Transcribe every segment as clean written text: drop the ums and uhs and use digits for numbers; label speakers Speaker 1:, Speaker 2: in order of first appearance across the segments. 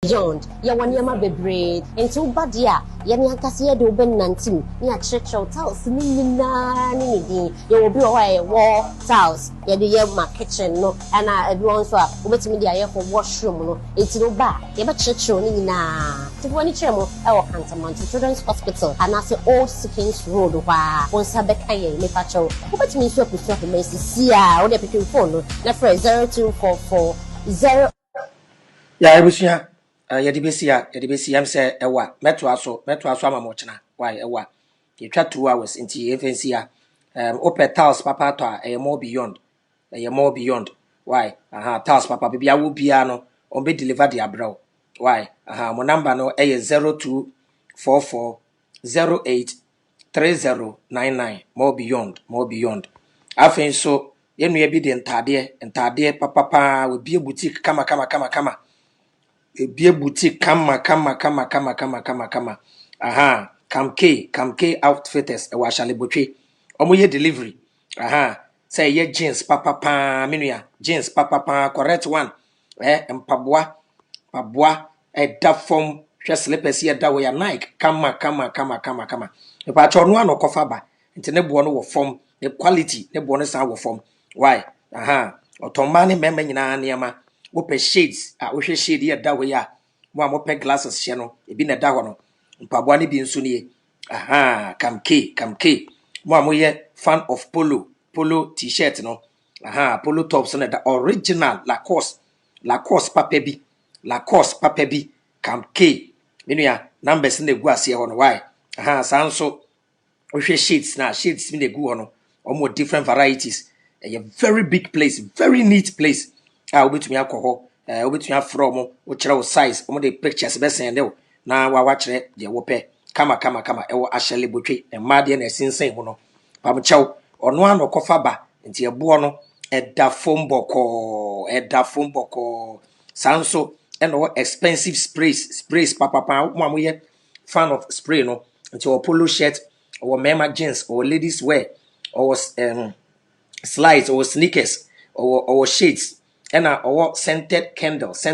Speaker 1: beyond ya wanyama bebree nti ubadia ya ni ankase ya de oben nantim ni a churchill tiles ni nyina ni din ya obi o wa wo tiles ya de ya ma kitchen no ana everyone so a obetimi de aye for washroom no nti no ba ya ba churchill ni nyina ti woni chemo e wo Kantamanto Children's Hospital ana se Old Seconds Road wa won sabe kan ye me pa cho obetimi so akusu ko me sisi a wo de pikin phone no na for 0244
Speaker 2: ya ebusia yadibesi am say ewa metro aso ama mochina why ewa you try 2 hours into FNC opet tiles papa to a more beyond why tiles papa bibia wo bia no on be deliver the abroad why mo number no 0244083099 more beyond afen so yenu e bi de ntade papa we bie boutique kama ebie boutique kama Kamke outfitters e wa shale botwe omo ye delivery say ye jeans papa menua jeans papa correct one mpaboa da form hwe slippers ye da we ya Nike kama e pa cho no anokofa ba nti ne bo no wo form the quality ne bo no san wo form why otomba ne memma nyina niama wo pe shades wo hwe shade ye da we ya mo pe glasses hye no ebi na da ho no mpaboa ne bi nso nie Kamke mo ye fan of polo t-shirt no polo tops na da original Lacoste papa bi Kamke menua numbers na egu ase ho no why sanso wo hwe shades mi na egu ho no omo different varieties a very big place, very neat place. Obetumi akọ obetumi afro mo wo kire wo size omo de pictures be send de na wa kire de wo pe kama e wo ahyele botwe e ma de na sinsen ho no pam chew ono ano kofa ba nti ebo no e da fomboko sanso e no expensive sprays papa mo amoye fan of spray no nti wo polo shirt or mema jeans or ladies wear or slides or sneakers or shades and or scented candles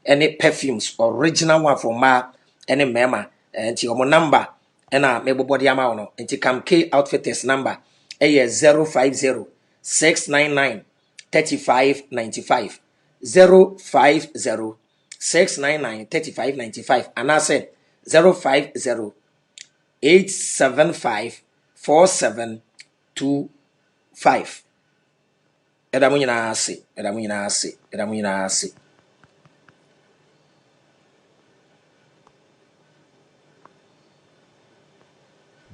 Speaker 2: any perfumes original one for ma any mema and your number and maybe body amount no and Kamke outfitters number 050 699 3595 050 699 3595 and I said 050 875 4725 Edamu nyina ase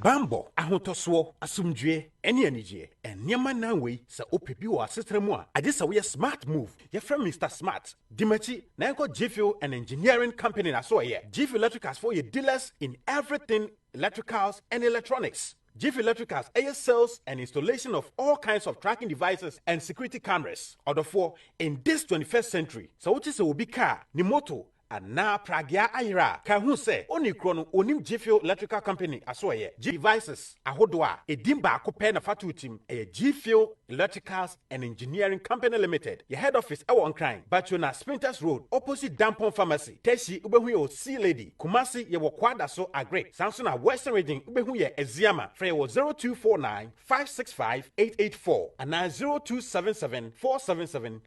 Speaker 3: Bambo ahotoso asumdwe ene anije enema nanwe sa opebi wa setremu a ade sa we smart move your friend Mr Smart Dimachi na enko Gfuel and engineering company na so ye Gfuel Electricals for your dealers in everything electricals and electronics. Gfuel Electricals air sales and installation of all kinds of tracking devices and security cameras. Order for in this 21st century. So what is a obi car ni moto ana pragya ayra ka hu se oni krono onim Gfuel Electrical Company asoye devices ahodoa edimba akopɛ na fatutim Gfuel Electricals and Engineering Company Limited. Your head office on Crime Bachona Sprinters Road opposite Dampon Pharmacy Teshi ubehu yo C Lady Kumasi ye kwada so agre Samsona Western Region ubehu ye Eziama free 0249 565 884 and 0277 477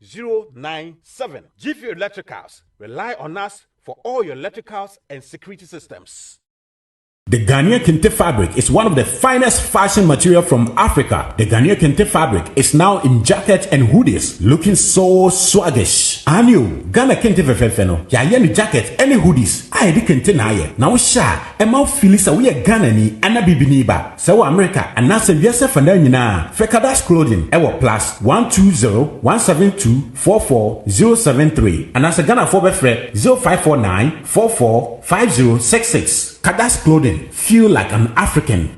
Speaker 3: 097. Gfuel Electricals. Rely on us for all your electricals and security systems.
Speaker 4: The Ghanaian Kente fabric is one of the finest fashion material from Africa. The Ghanaian Kente fabric is now in jackets and hoodies, looking so swaggish. Anyo, Ghana Kente fefeno. Ya yeni jacket, any hoodies. Aye di Kente na ye. Na usha, ema ufili sa uye Ghana ni ana bibini ba. Sawa America, anase vyese fanda nyina. Fekadash clothing, ewa plus 120-172-44-073. Anase Ghana fobe fret 0549-44-5066. Kadash clothing, feel like an African.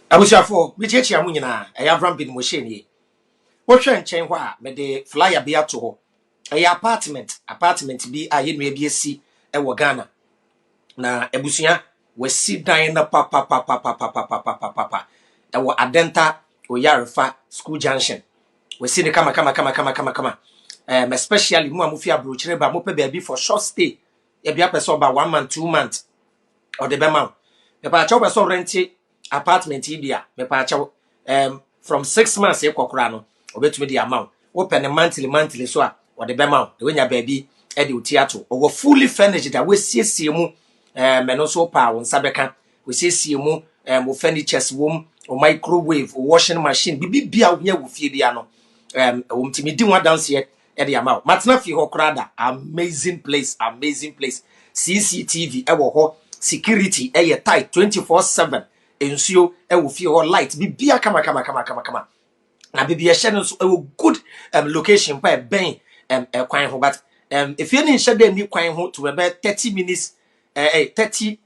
Speaker 2: Abushafo bichechi amu nyina Avram bin Mosheni wo hwe nchen ho a me de flyer bia to ho apartment bi a yenu bi esi wo Ghana na ebusua wasi dan na papa wo Adenta Oyarefa School Junction wasi ne kama especially mo amufi abrochire ba mo pe baby for short stay e bia person about 1 month 2 months or the bema me pa chawo person rent apartment dia me pa chawo from 6 months e kokora no obetumi di amount open a monthly so a or the bema the wenya baby e de otiato or fully furnished that we siesie mu me no so pa won sabeka we siesie mu wo furnitures wom or microwave or washing machine bibi bia wo nya wo fie bia no timi di one dance here e de amount matna fi ho krada amazing place CCTV e wo ho security e ye tight 24/7 ensuo e wo fie ho light bibia kama na bibia hye no so e wo good location pa e ben kwan ho but if you need shade ni kwan ho to about 30 minutes 30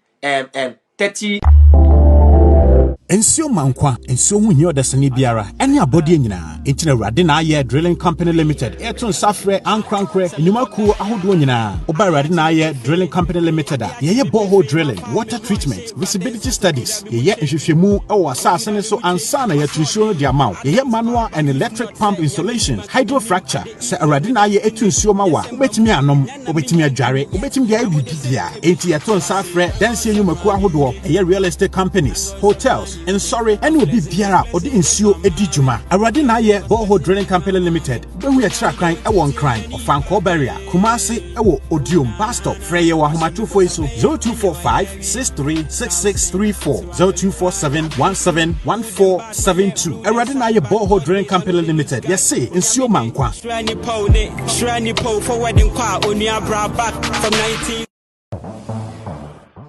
Speaker 3: Ensio mankwa, ensio hunye odesani biara. Eni abodi nyina. Entina Awurade na aye Drilling Company Limited. Eton safre ankrankre enyumaku ahodo nyina. Oba Awurade na aye Drilling Company Limited. Yeye borehole drilling, water treatment, visibility studies. Yeye nhwehwemu ewo asase ne so ansa na yetunsuo de amaw. Yeye manual and electric pump installation, hydrofracture. Se Awurade na aye etunsuo mawa. Obetimi anom, obetimi adware, obetimi de ayibidia. Enti eton safre dansi enyumaku ahodo. Yeye real estate companies, hotels and sorry any will be biara or the insio edijuma. Awurade na ye borehole drilling company limited. When we extra crime e won crime of Fanko barrier. Kumasi ewo odium bus stop. Freye wa homatu for iso 0245 636634 0247 171472. Awurade na ye borehole drilling company limited. Yes say insio mankwa.
Speaker 5: Shrani po for wedding kwa onia bra back from 19.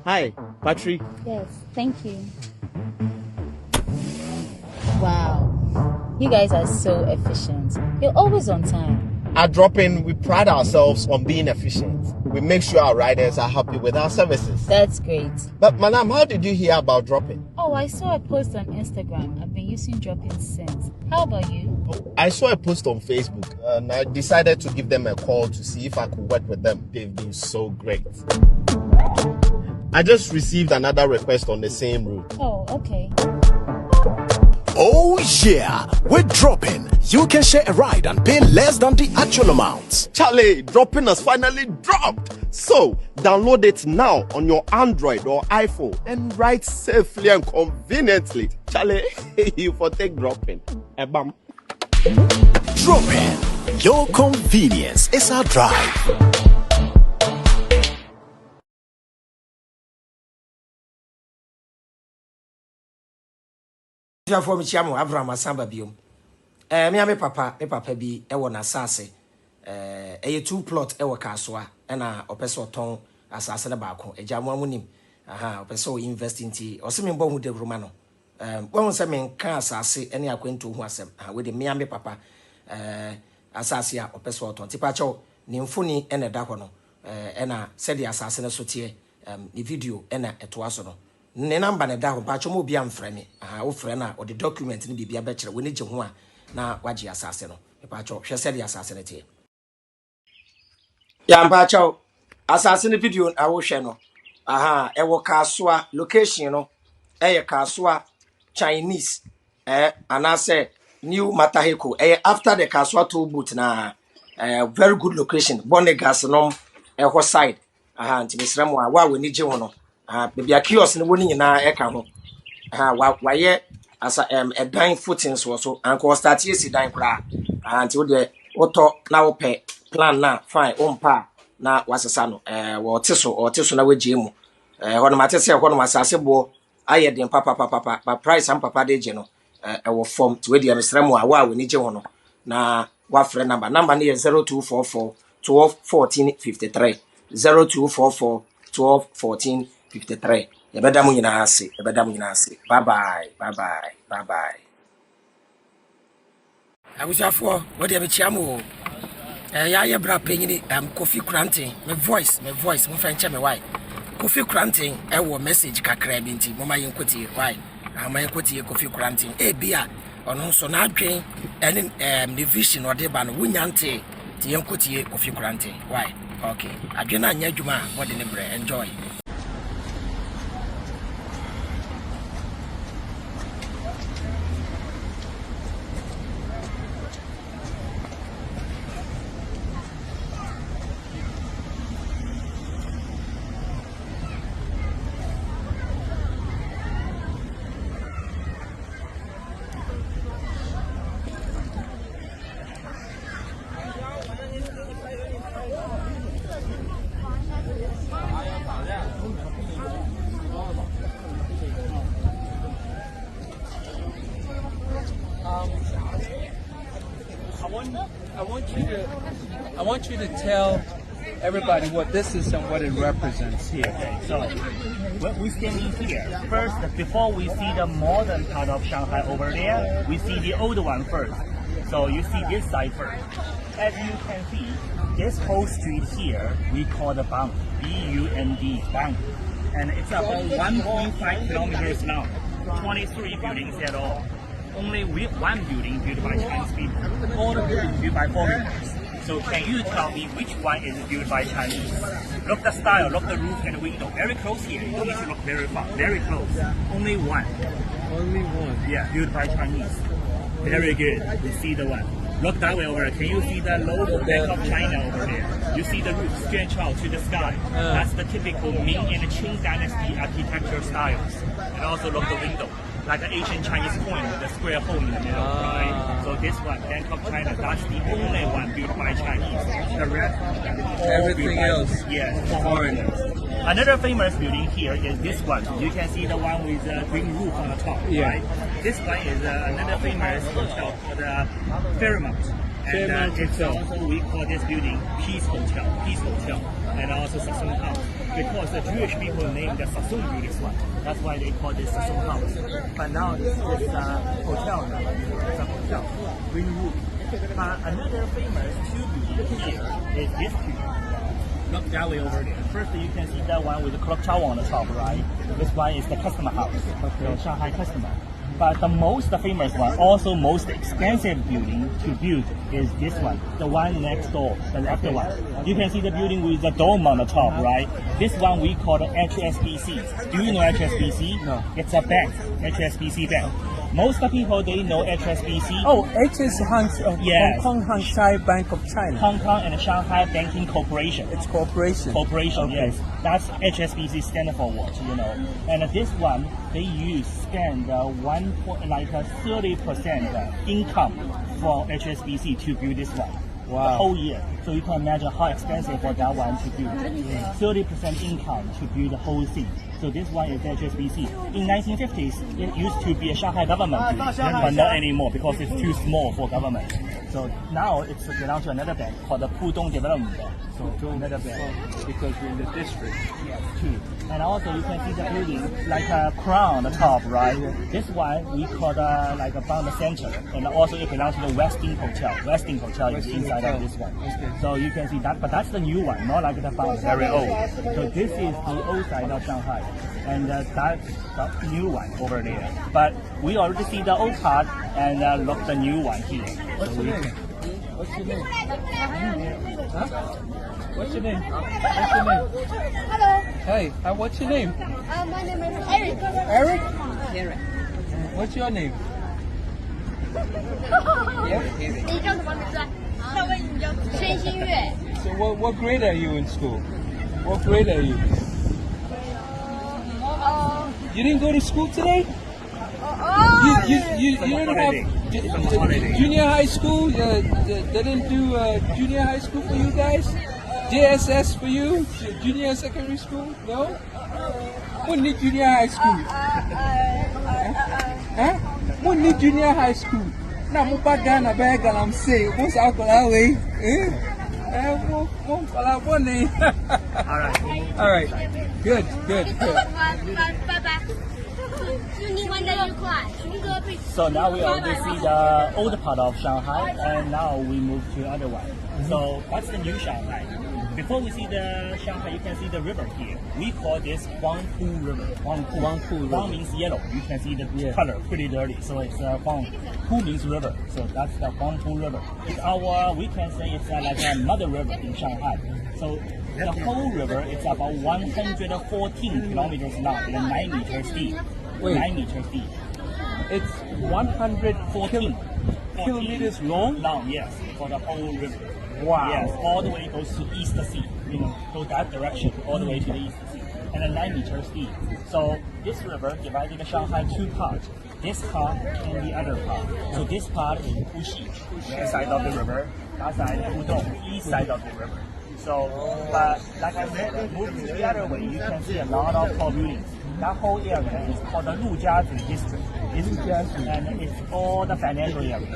Speaker 6: Hi, Patrick.
Speaker 7: Yes, thank you. Wow, you guys are so efficient. You're always on time.
Speaker 6: At Drop-In, we pride ourselves on being efficient. We make sure our riders are happy with our services.
Speaker 7: That's great.
Speaker 6: But, Madam, how did you hear about Drop-In?
Speaker 7: Oh, I saw a post on Instagram. I've been using Drop-In since. How about you?
Speaker 6: I saw a post on Facebook, and I decided to give them a call to see if I could work with them. They've been so great. I just received another request on the same route.
Speaker 7: Oh, okay.
Speaker 8: Oh yeah, with Drop-In, you can share a ride and pay less than the actual amount.
Speaker 6: Charlie, Drop-In has finally dropped. So, download it now on your Android or iPhone and ride safely and conveniently. Charlie, you for take Drop-In. Bam.
Speaker 8: Drop-In, your convenience is our drive.
Speaker 2: for me chiamo Abraham Asamba biom me papa bi e wo na asase e 2 plot e wo kasoa e na opeso ton asase na baako ejamu amunim opeso invest into o se me mbo hu de roma no won se me nka asase ene akwento hu asem we de me papa asase a opeso ton tipa chaw ni mfuni ene da ho no e na se de asase na so tie ni video e na eto aso no ne number ne da ho pa chomo bia mfrɛ me wo frɛ na o de document ne bibia be kyerɛ we ne gye ho a na wagye asase no pa cho hwɛ sɛ de asase ne tie ya mpa cho asase ne video a wo hwɛ no e wo kasoa location no ye kasoa Chinese anase new Mataheko after the kasoa toll booth na very good location Bonegas no ho side nti mesrɛ mo a wa we ne gye ho no baby kiosk no woni nyina e ka ho wa ye asa a dine footings so anko start yesi dine kra nti wo de woto na wo pe plan na fine ompa na wasesa no wo teso na wagie mu ho no matese ho no asase bo aye den papa ba price am papa de je no wo form ti we de mesrɛ mo a wa we ni gye ho no na wa frɛ number ne ye 0244 12 14 53 0244 12 14 53. Yabeda mu nyina ase. Bye bye. Awusafo, what dey be chiamo? Ya bra penyini Kofi Koranteng. My voice, mo fan me why. Kofi Koranteng e wo message kakra bi nti mo ma yenkoti why? Ma yenkoti Kofi Koranteng. Bia ono so na adwen ene the vision or dey ba no wunyante ti yenkoti Kofi Koranteng. Why? Okay. Adwen anya adwuma mo de ne bre enjoy.
Speaker 9: want you to tell everybody what this is and what it represents here.
Speaker 10: Okay, so when we standing here, first, before we see the modern part of Shanghai over there, we see the old one first. So you see this side first. As you can see, this whole street here, we call the Bund, B-U-N-D, Bund. And it's about 1.5 kilometers long, 23 buildings at all. Only one building built by Chinese people, all the buildings built by foreigners. So can you tell me which one is built by Chinese? Look the style, look the roof and window. Very close here. You don't need to look very far. Very close. Only one.
Speaker 9: Only one.
Speaker 10: Yeah, built by Chinese. Very good. You see the one. Look that way over there. Can you see the logo Bank of China over there? You see the roof stretch out to the sky. That's the typical Ming and Qing dynasty architecture styles. And also look the window. Like an ancient Chinese coin with a square hole in the middle, right? So this one, Bank of China, that's the only one built by Chinese. The rest,
Speaker 9: everything else,
Speaker 10: yes, foreigners. Another famous building here is this one. You can see the one with the green roof on the top, right? This one is another famous hotel called Fairmont. And it's also, we call this building Peace Hotel, and also Sassoon House. Because the Jewish people named the Sassoon building this one. That's why they call this Sassoon House. But now it's hotel now. It's a hotel, green roof. But another famous two buildings here is this two. Look that way over there. First, you can see that one with the clock tower on the top, right? This one is the customer house, the Shanghai customer. But the most famous one, also most expensive building to build is this one, the one next door, the left one. You can see the building with the dome on the top, right? This one we call the HSBC. Do you know HSBC? No. It's a bank, HSBC bank. Most people, they know HSBC.
Speaker 9: Oh,
Speaker 10: yes.
Speaker 9: Hong Kong Shanghai Bank of China.
Speaker 10: Hong Kong and Shanghai Banking Corporation.
Speaker 9: It's corporation.
Speaker 10: Corporation,
Speaker 9: okay.
Speaker 10: Yes. That's HSBC stand for what, you know. And this one, they spend 30% income for HSBC to build this one.
Speaker 9: Wow.
Speaker 10: The whole year. So you can imagine how expensive for that one to build. 30% income to build the whole thing. So this one is HSBC. In 1950s, it used to be a Shanghai government building, but not anymore because it's too small for government. So now it's belongs to another bank called the Pudong Development Bank. So another bank.
Speaker 9: Because we're in the district.
Speaker 10: Yes, too. And also you can see the building like a crown on the top, right? This one we call the like about the center, and also it belongs to the Westin Hotel. Westin Hotel is inside of this one. So you can see that, but that's the new one, not like the very old. So this is the old side of Shanghai, and that's the new one over there. But we already see the old part, and look the new one here.
Speaker 9: What's your name? What's your name? Huh? What's your name? What's your name?
Speaker 11: Hello.
Speaker 9: Hey, what's your name?
Speaker 11: My name is Eric.
Speaker 9: Eric? Eric. What's your name?
Speaker 11: 你叫什么名字？那位你叫申新月。
Speaker 9: So what grade are you in school? What grade are you? You didn't go to school today? You didn't have junior high school? They didn't do junior high school for you guys? JSS for you? Junior secondary school? No? What need junior high school? Huh? What need junior high school? Now, I'm back down a bag and I'm saying, what's alcohol away? All right. Good.
Speaker 10: So now we already see the old part of Shanghai, and now we move to other one. So that's the new Shanghai. Before we see the Shanghai, you can see the river here. We call this Huangpu River. Huang means yellow. You can see the color, pretty dirty. So it's Huang. Pu means river. So that's the Huangpu River. It's we can say it's like a mother river in Shanghai. So the whole river is about 114 kilometers long and 9 meters deep. 9 meters deep.
Speaker 9: It's 114 kilometers long?
Speaker 10: Long, yes, for the whole river.
Speaker 9: Wow.
Speaker 10: Yes, all the way goes to East Sea. Go that direction, all the way to the East Sea. And then 9 meters deep. So this river divided the Shanghai two parts. This part and the other part. So this part is Puxi, west side of the river. That side is Pudong, east side of the river. So, like I said, moving the other way, you can see a lot of tall buildings. That whole area is called the Lujiazhi district. And it's all the financial area over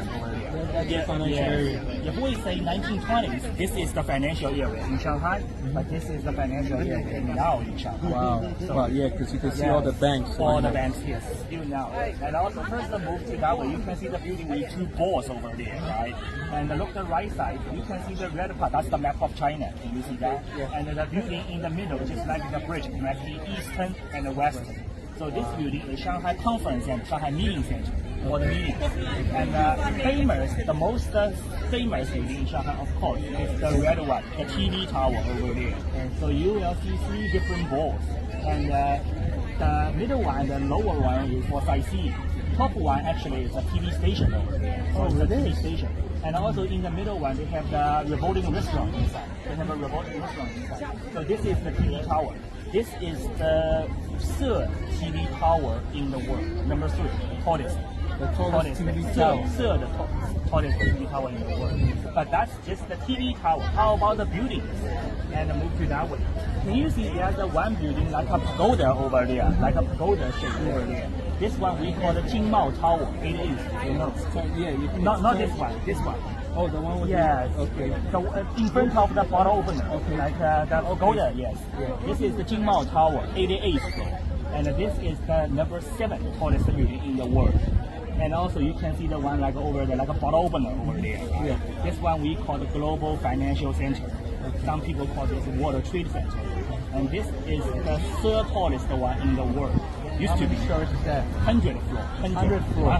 Speaker 10: there. If we say 1920s, this is the financial area in Shanghai, but this is the financial area now in Shanghai.
Speaker 9: Wow.
Speaker 10: So,
Speaker 9: Yeah, because you can see all the banks.
Speaker 10: All the banks, yes, still now. And also first move to that way, you can see the building with two balls over there, right? And look the right side, you can see the red part, that's the map of China. Can you see that? And the building in the middle, just like the bridge, connecting eastern and the western. So this building is Shanghai Conference and Shanghai Meeting Center for the meetings. And the most famous building in Shanghai, of course, is the red one, the TV tower over there. And so you will see 3 different balls. And the middle one, the lower one is for sightseeing. Top one actually is a TV station over there. So it's a TV station. And also in the middle one, they have the revolving restaurant inside. They have a revolving restaurant inside. So this is the TV tower. This is the third TV tower in the world. Number 3, tallest.
Speaker 9: The tallest TV tower.
Speaker 10: Third tallest TV tower in the world. But that's just the TV tower. How about the buildings? And move to that way. Can you see there's the one building like a pagoda over there, like a pagoda shape over there. This one we call the Jingmao Tower. It is, you know. Not this one. This one.
Speaker 9: Oh, the one with
Speaker 10: yes.
Speaker 9: Okay.
Speaker 10: So in front of the bottle opener,
Speaker 9: okay.
Speaker 10: Like the pagoda, yes.
Speaker 9: Yeah.
Speaker 10: This is the Jingmao Tower, 88th floor, and this is the number 7 tallest building in the world. And also you can see the one like over there, like a bottle opener over there. Right?
Speaker 9: Yeah.
Speaker 10: This one we call the Global Financial Center. Some people call this World Trade Center. And this is the 3rd tallest one in the world. Used to be 100 floor. 100 floor.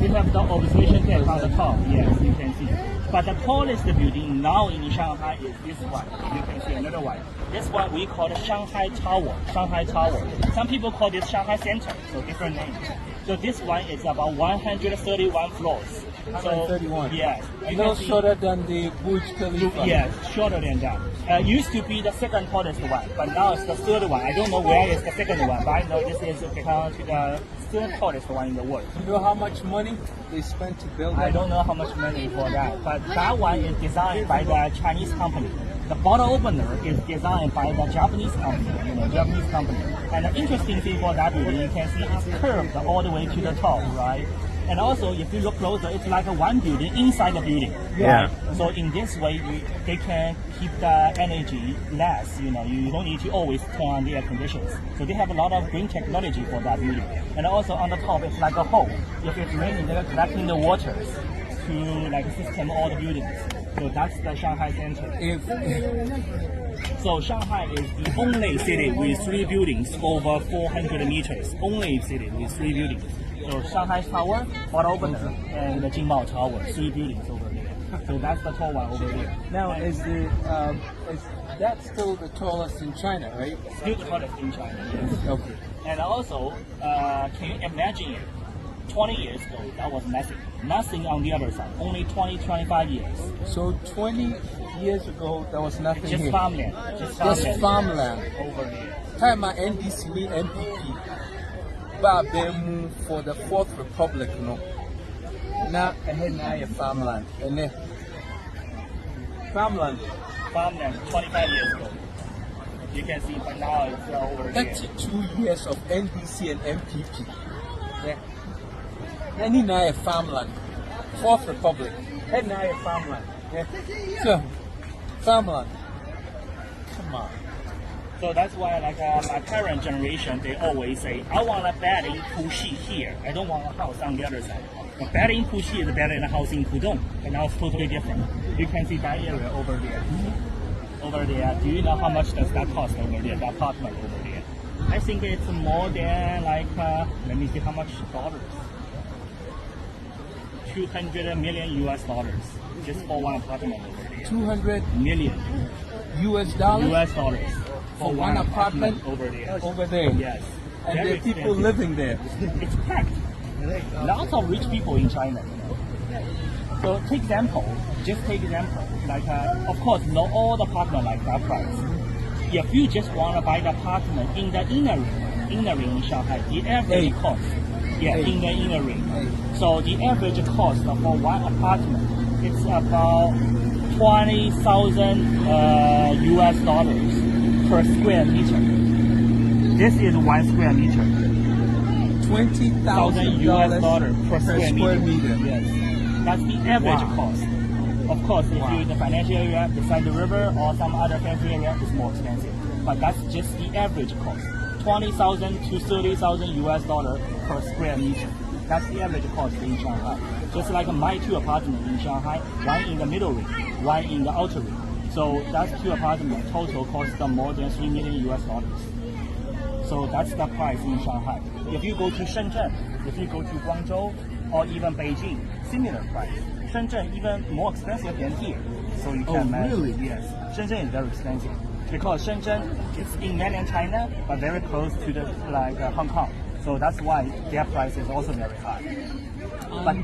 Speaker 10: We have the observation deck on the top. Yes, you can see. But the tallest building now in Shanghai is this one. You can see another one. This one we call the Shanghai Tower. Shanghai Tower. Some people call this Shanghai Center, so different names. So this one is about 131 floors.
Speaker 9: 131.
Speaker 10: So, yes.
Speaker 9: A little shorter than the Burj Khalifa.
Speaker 10: Yes, shorter than that. Used to be the 2nd tallest one, but now it's the 3rd one. I don't know where is the 2nd one, but I know this is because the 3rd tallest one in the world.
Speaker 9: You know how much money they spent to build that?
Speaker 10: I don't know how much money for that, but that one is designed by the Chinese company. The bottle opener is designed by the Japanese company, And the interesting thing for that building, you can see it's curved all the way to the top, right? And also, if you look closer, it's like a one building inside the building.
Speaker 2: Yeah.
Speaker 10: So in this way, they can keep the energy less. You don't need to always turn on the air conditions. So they have a lot of green technology for that building. And also on the top, it's like a hole. If it's raining, they're collecting the waters to system all the buildings. So that's the Shanghai Center. So Shanghai is the only city with 3 buildings over 400 meters. Only city with 3 buildings. So Shanghai Tower, bottle opener, and the Jingmao Tower, 3 buildings over there. So that's the tall one over there.
Speaker 9: Now, is that still the tallest in China, right?
Speaker 10: Still the tallest in China, yes.
Speaker 9: Okay.
Speaker 10: And also, can you imagine it? 20 years ago, that was nothing. Nothing on the other side. Only 20, 25 years.
Speaker 9: So 20 years ago, there was nothing
Speaker 10: Just
Speaker 9: here.
Speaker 10: Farmland.
Speaker 9: Just farmland.
Speaker 10: Over there.
Speaker 9: Time at NDC, MPP. Babemu for the 4th Republic, no. Now, ahead now, your farmland. And then, farmland.
Speaker 10: 25 years ago. You can see, but now it's over there.
Speaker 9: 32 years of NDC and MPP. Yeah. Any now a farmland. 4th Republic. And now a farmland. Yeah. So, farmland. Come on.
Speaker 10: So that's why, my parent generation, they always say, I want a bed in Puxi here. I don't want a house on the other side. A bed in Puxi is better than a house in Pudong. And now it's totally different. You can see that area over there. Over there. Do you know how much does that cost over there, that apartment over there? I think it's more than let me see how much dollars. 200 million US dollars just for one apartment over there.
Speaker 9: 200
Speaker 10: million
Speaker 9: US dollars?
Speaker 10: US dollars
Speaker 9: for one apartment
Speaker 10: over there.
Speaker 9: Over there?
Speaker 10: Yes.
Speaker 9: And there are people living there.
Speaker 10: It's packed. Lots of rich people in China. So take example. Of course, not all the apartment like that price. If you just want to buy the apartment in the inner ring in Shanghai, the average cost. Yeah, in the inner ring. So the average cost for one apartment, it's about 20,000 US dollars per square meter. This is 1 square meter. $20,000 US per square meter. Yes, that's the average cost. Of course, if you're in the financial area beside the river or some other fancy area, it's more expensive. But that's just the average cost. $20,000 to $30,000 US per square meter. That's the average cost in Shanghai. Just like my 2 apartments in Shanghai, one in the middle ring, one in the outer ring. So that's 2 apartments total cost them more than $3 million US. So that's the price in Shanghai. If you go to Shenzhen, if you go to Guangzhou or even Beijing, similar price. Shenzhen even more expensive than here. So you can imagine.
Speaker 9: Really?
Speaker 10: Yes. Shenzhen is very expensive because Shenzhen is in mainland China but very close to the Hong Kong. So that's why their price is also very high. But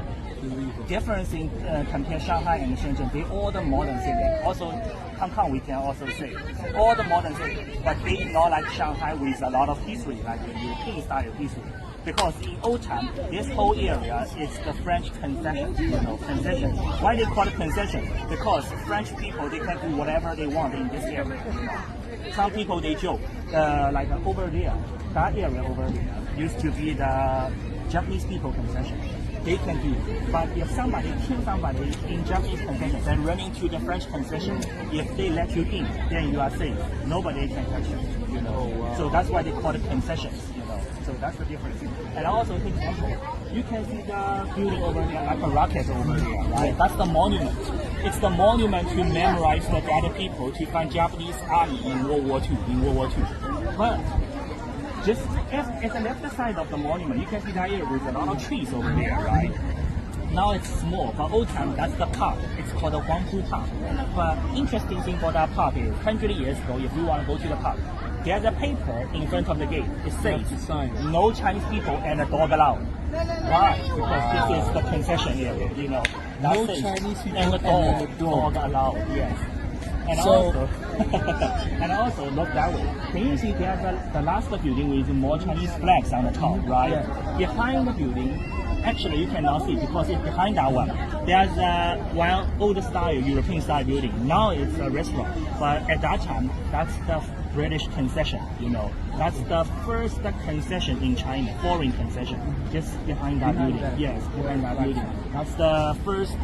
Speaker 10: difference in compare Shanghai and Shenzhen, they all the modern city. Also Hong Kong we can also say all the modern city, but they not like Shanghai with a lot of history, like the European style history. Because in old time, this whole area is the French concession, concession. Why they call it concession? Because French people, they can do whatever they want in this area. Some people, they joke, like over there, that area over there used to be the Japanese people concession. They can do it. But if somebody kill somebody in Japanese concession, then running to the French concession, if they let you in, then you are safe. Nobody can touch you. So that's why they call it concessions. So that's the difference. And also, for example, you can see the building over there, like a rocket over there, right? That's the monument. It's the monument to memorize the dead people to find Japanese army in World War II. But just at the left side of the monument, you can see that area with a lot of trees over there, right? Now it's small, but old time, that's the park. It's called the Huangpu Park. But interesting thing for that park is, 100 years ago, if you want to go to the park, there's a paper in front of the gate. It says, no Chinese people and a dog allowed. Why? Because this is the concession area,
Speaker 9: No Chinese people
Speaker 10: and a dog allowed, yes. And and also look that way. Can you see there's the last building with more Chinese flags on the top, right? Yeah. Behind the building, actually you cannot see because it's behind that one. There's one old style, European style building. Now it's a restaurant, but at that time, that's the British concession, That's the first concession in China, foreign concession, just behind that building. Yes, behind that building. That's the first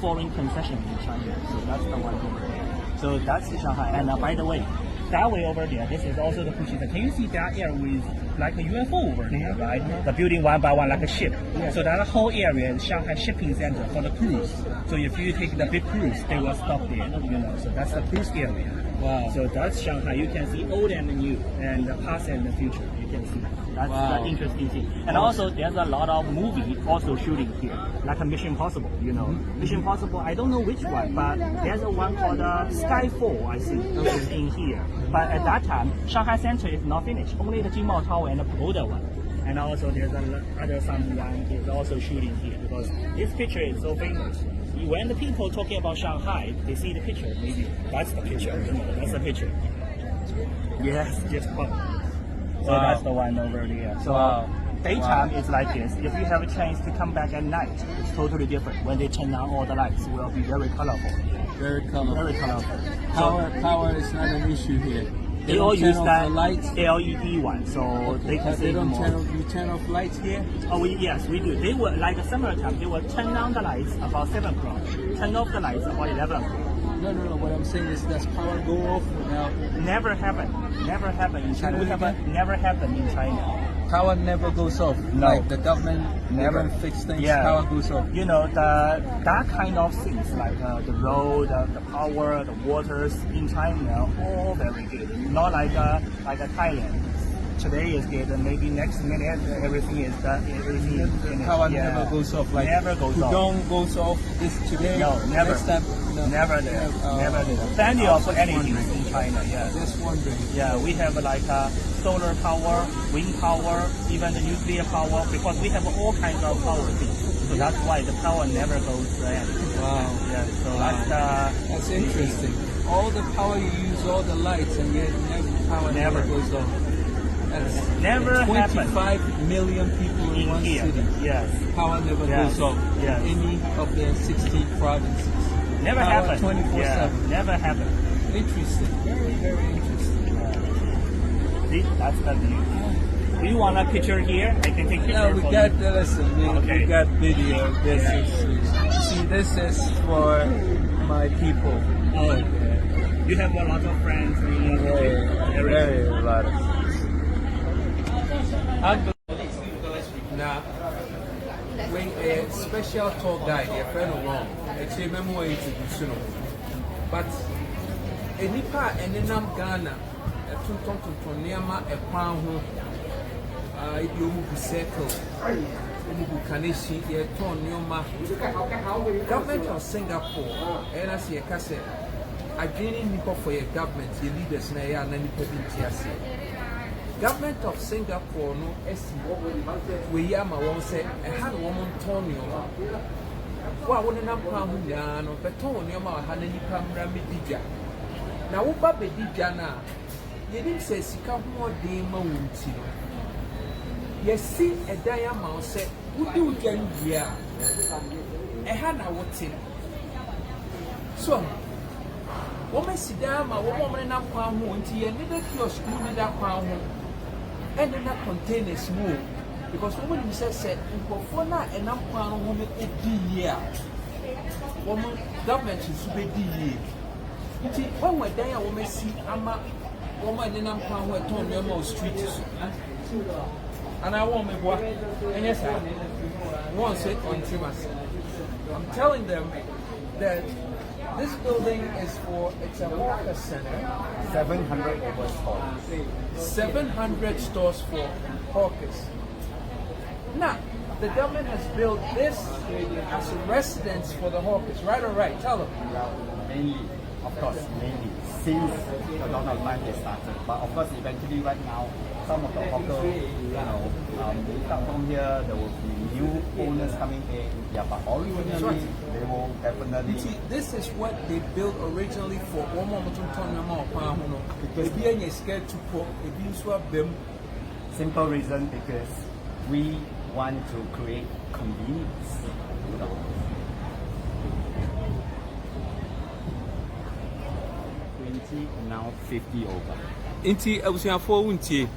Speaker 10: foreign concession in China. So that's the one over there. So that's Shanghai. And by the way, that way over there, this is also the Fuji. Can you see that area with like a UFO over there, right? The building one by one like a ship. So that whole area is Shanghai shipping center for the cruise. So if you take the big cruise, they will stop there, So that's the cruise area. Wow. So that's Shanghai. You can see old and new, and the past and the future. You can see. That's the interesting thing. And also, there's a lot of movie also shooting here, like a Mission Impossible. Mission Impossible. I don't know which one, but there's a one called Skyfall. I think is in here. But at that time, Shanghai Center is not finished. Only the Jingmao Tower and the Pagoda one. And also, there's another someone is also shooting here because this picture is so famous. When the people talking about Shanghai, they see the picture. Maybe that's the picture. That's the picture. Yes, just pop. So that's the one over there. So daytime is like this. If you have a chance to come back at night, it's totally different. When they turn on all the lights, it will be very colorful.
Speaker 9: Very colorful.
Speaker 10: Very colorful.
Speaker 9: Power is not an issue here.
Speaker 10: They all use that LED one, so they can save more.
Speaker 9: You turn off lights here?
Speaker 10: Oh, yes, we do. They were like summertime. They will turn on the lights about 7 o'clock. Turn off the lights about 11 o'clock.
Speaker 9: No. What I'm saying is, does power go off without?
Speaker 10: Never happened. Never happened in China. Never happened in China.
Speaker 9: Power never goes off.
Speaker 10: No.
Speaker 9: Like the government never fix things.
Speaker 10: Yeah.
Speaker 9: Power goes off.
Speaker 10: That kind of things like the road, the power, the waters in China, all very good. Not like Thailand. Today is good, and maybe next minute everything is finished.
Speaker 9: Power never goes off. Like
Speaker 10: never goes off.
Speaker 9: Pudong goes off this today.
Speaker 10: No, never.
Speaker 9: Next time, no.
Speaker 10: Never there. Never there. Plenty of energy in China. Yeah.
Speaker 9: Just wondering.
Speaker 10: Yeah, we have like solar power, wind power, even the nuclear power, because we have all kinds of power things. So that's why the power never goes to end.
Speaker 9: Wow.
Speaker 10: Yeah. So
Speaker 9: that's interesting. All the power you use, all the lights, and yet power never goes off. That's
Speaker 10: never
Speaker 9: 25 million people in one
Speaker 10: here.
Speaker 9: city.
Speaker 10: Yes.
Speaker 9: Power never goes off in any of the 60 provinces.
Speaker 10: Never happened.
Speaker 9: 24/7.
Speaker 10: Never happened.
Speaker 9: Interesting. Very, very interesting.
Speaker 10: See, that's the view. Do you want a picture here? I can take picture.
Speaker 9: No, we
Speaker 10: for
Speaker 9: got
Speaker 10: you.
Speaker 9: listen. We
Speaker 10: Okay.
Speaker 9: got video. This is see. This is for my people.
Speaker 10: Oh, you have a lot of friends in your country.
Speaker 9: Very a lot of. Now, when a special tour guide, a friend of mine, actually, remember it's a but a nipa and then Ghana, a tunton nearma a pound. You will be settled. You will Kaneshi, a ton Yoma. Government of Singapore, and I see a cassette. I didn't need for your government, your leaders, and any province. Government of Singapore, no, we are my one say, I had a woman Tonio. Well, when I'm pound, but Tonio had any camera medija. Now, what Baby Dijana? You didn't say, Sika more demon. You see a diamond said, "Would you get here?" A hand I would say. So, woman sit down, my woman up pound home, and you needed your school with that pound home, and then that container small because woman said, "For now, and I'm pound home a year." Woman government should be year. When we're there, woman see, I'm a woman in a pound who told me about streets. And I want me what? And yes, I want to sit on Timas. I'm telling them that this building is for, it's a hawker center.
Speaker 12: 700 over stores.
Speaker 9: 700 stores for hawkers. Now, the government has built this as a residence for the hawkers, right or right? Tell them.
Speaker 12: Mainly, of course, mainly. Since the Donald time they started. But of course, eventually right now, some of the hawker, they start from here, there will be new owners coming in. Yeah, but originally, they will definitely...
Speaker 9: See, this is what they built originally for one more because being scared to put them.
Speaker 12: Simple reason, because we want to create convenience. Now 50 over.
Speaker 9: Inti abusuafo wuntie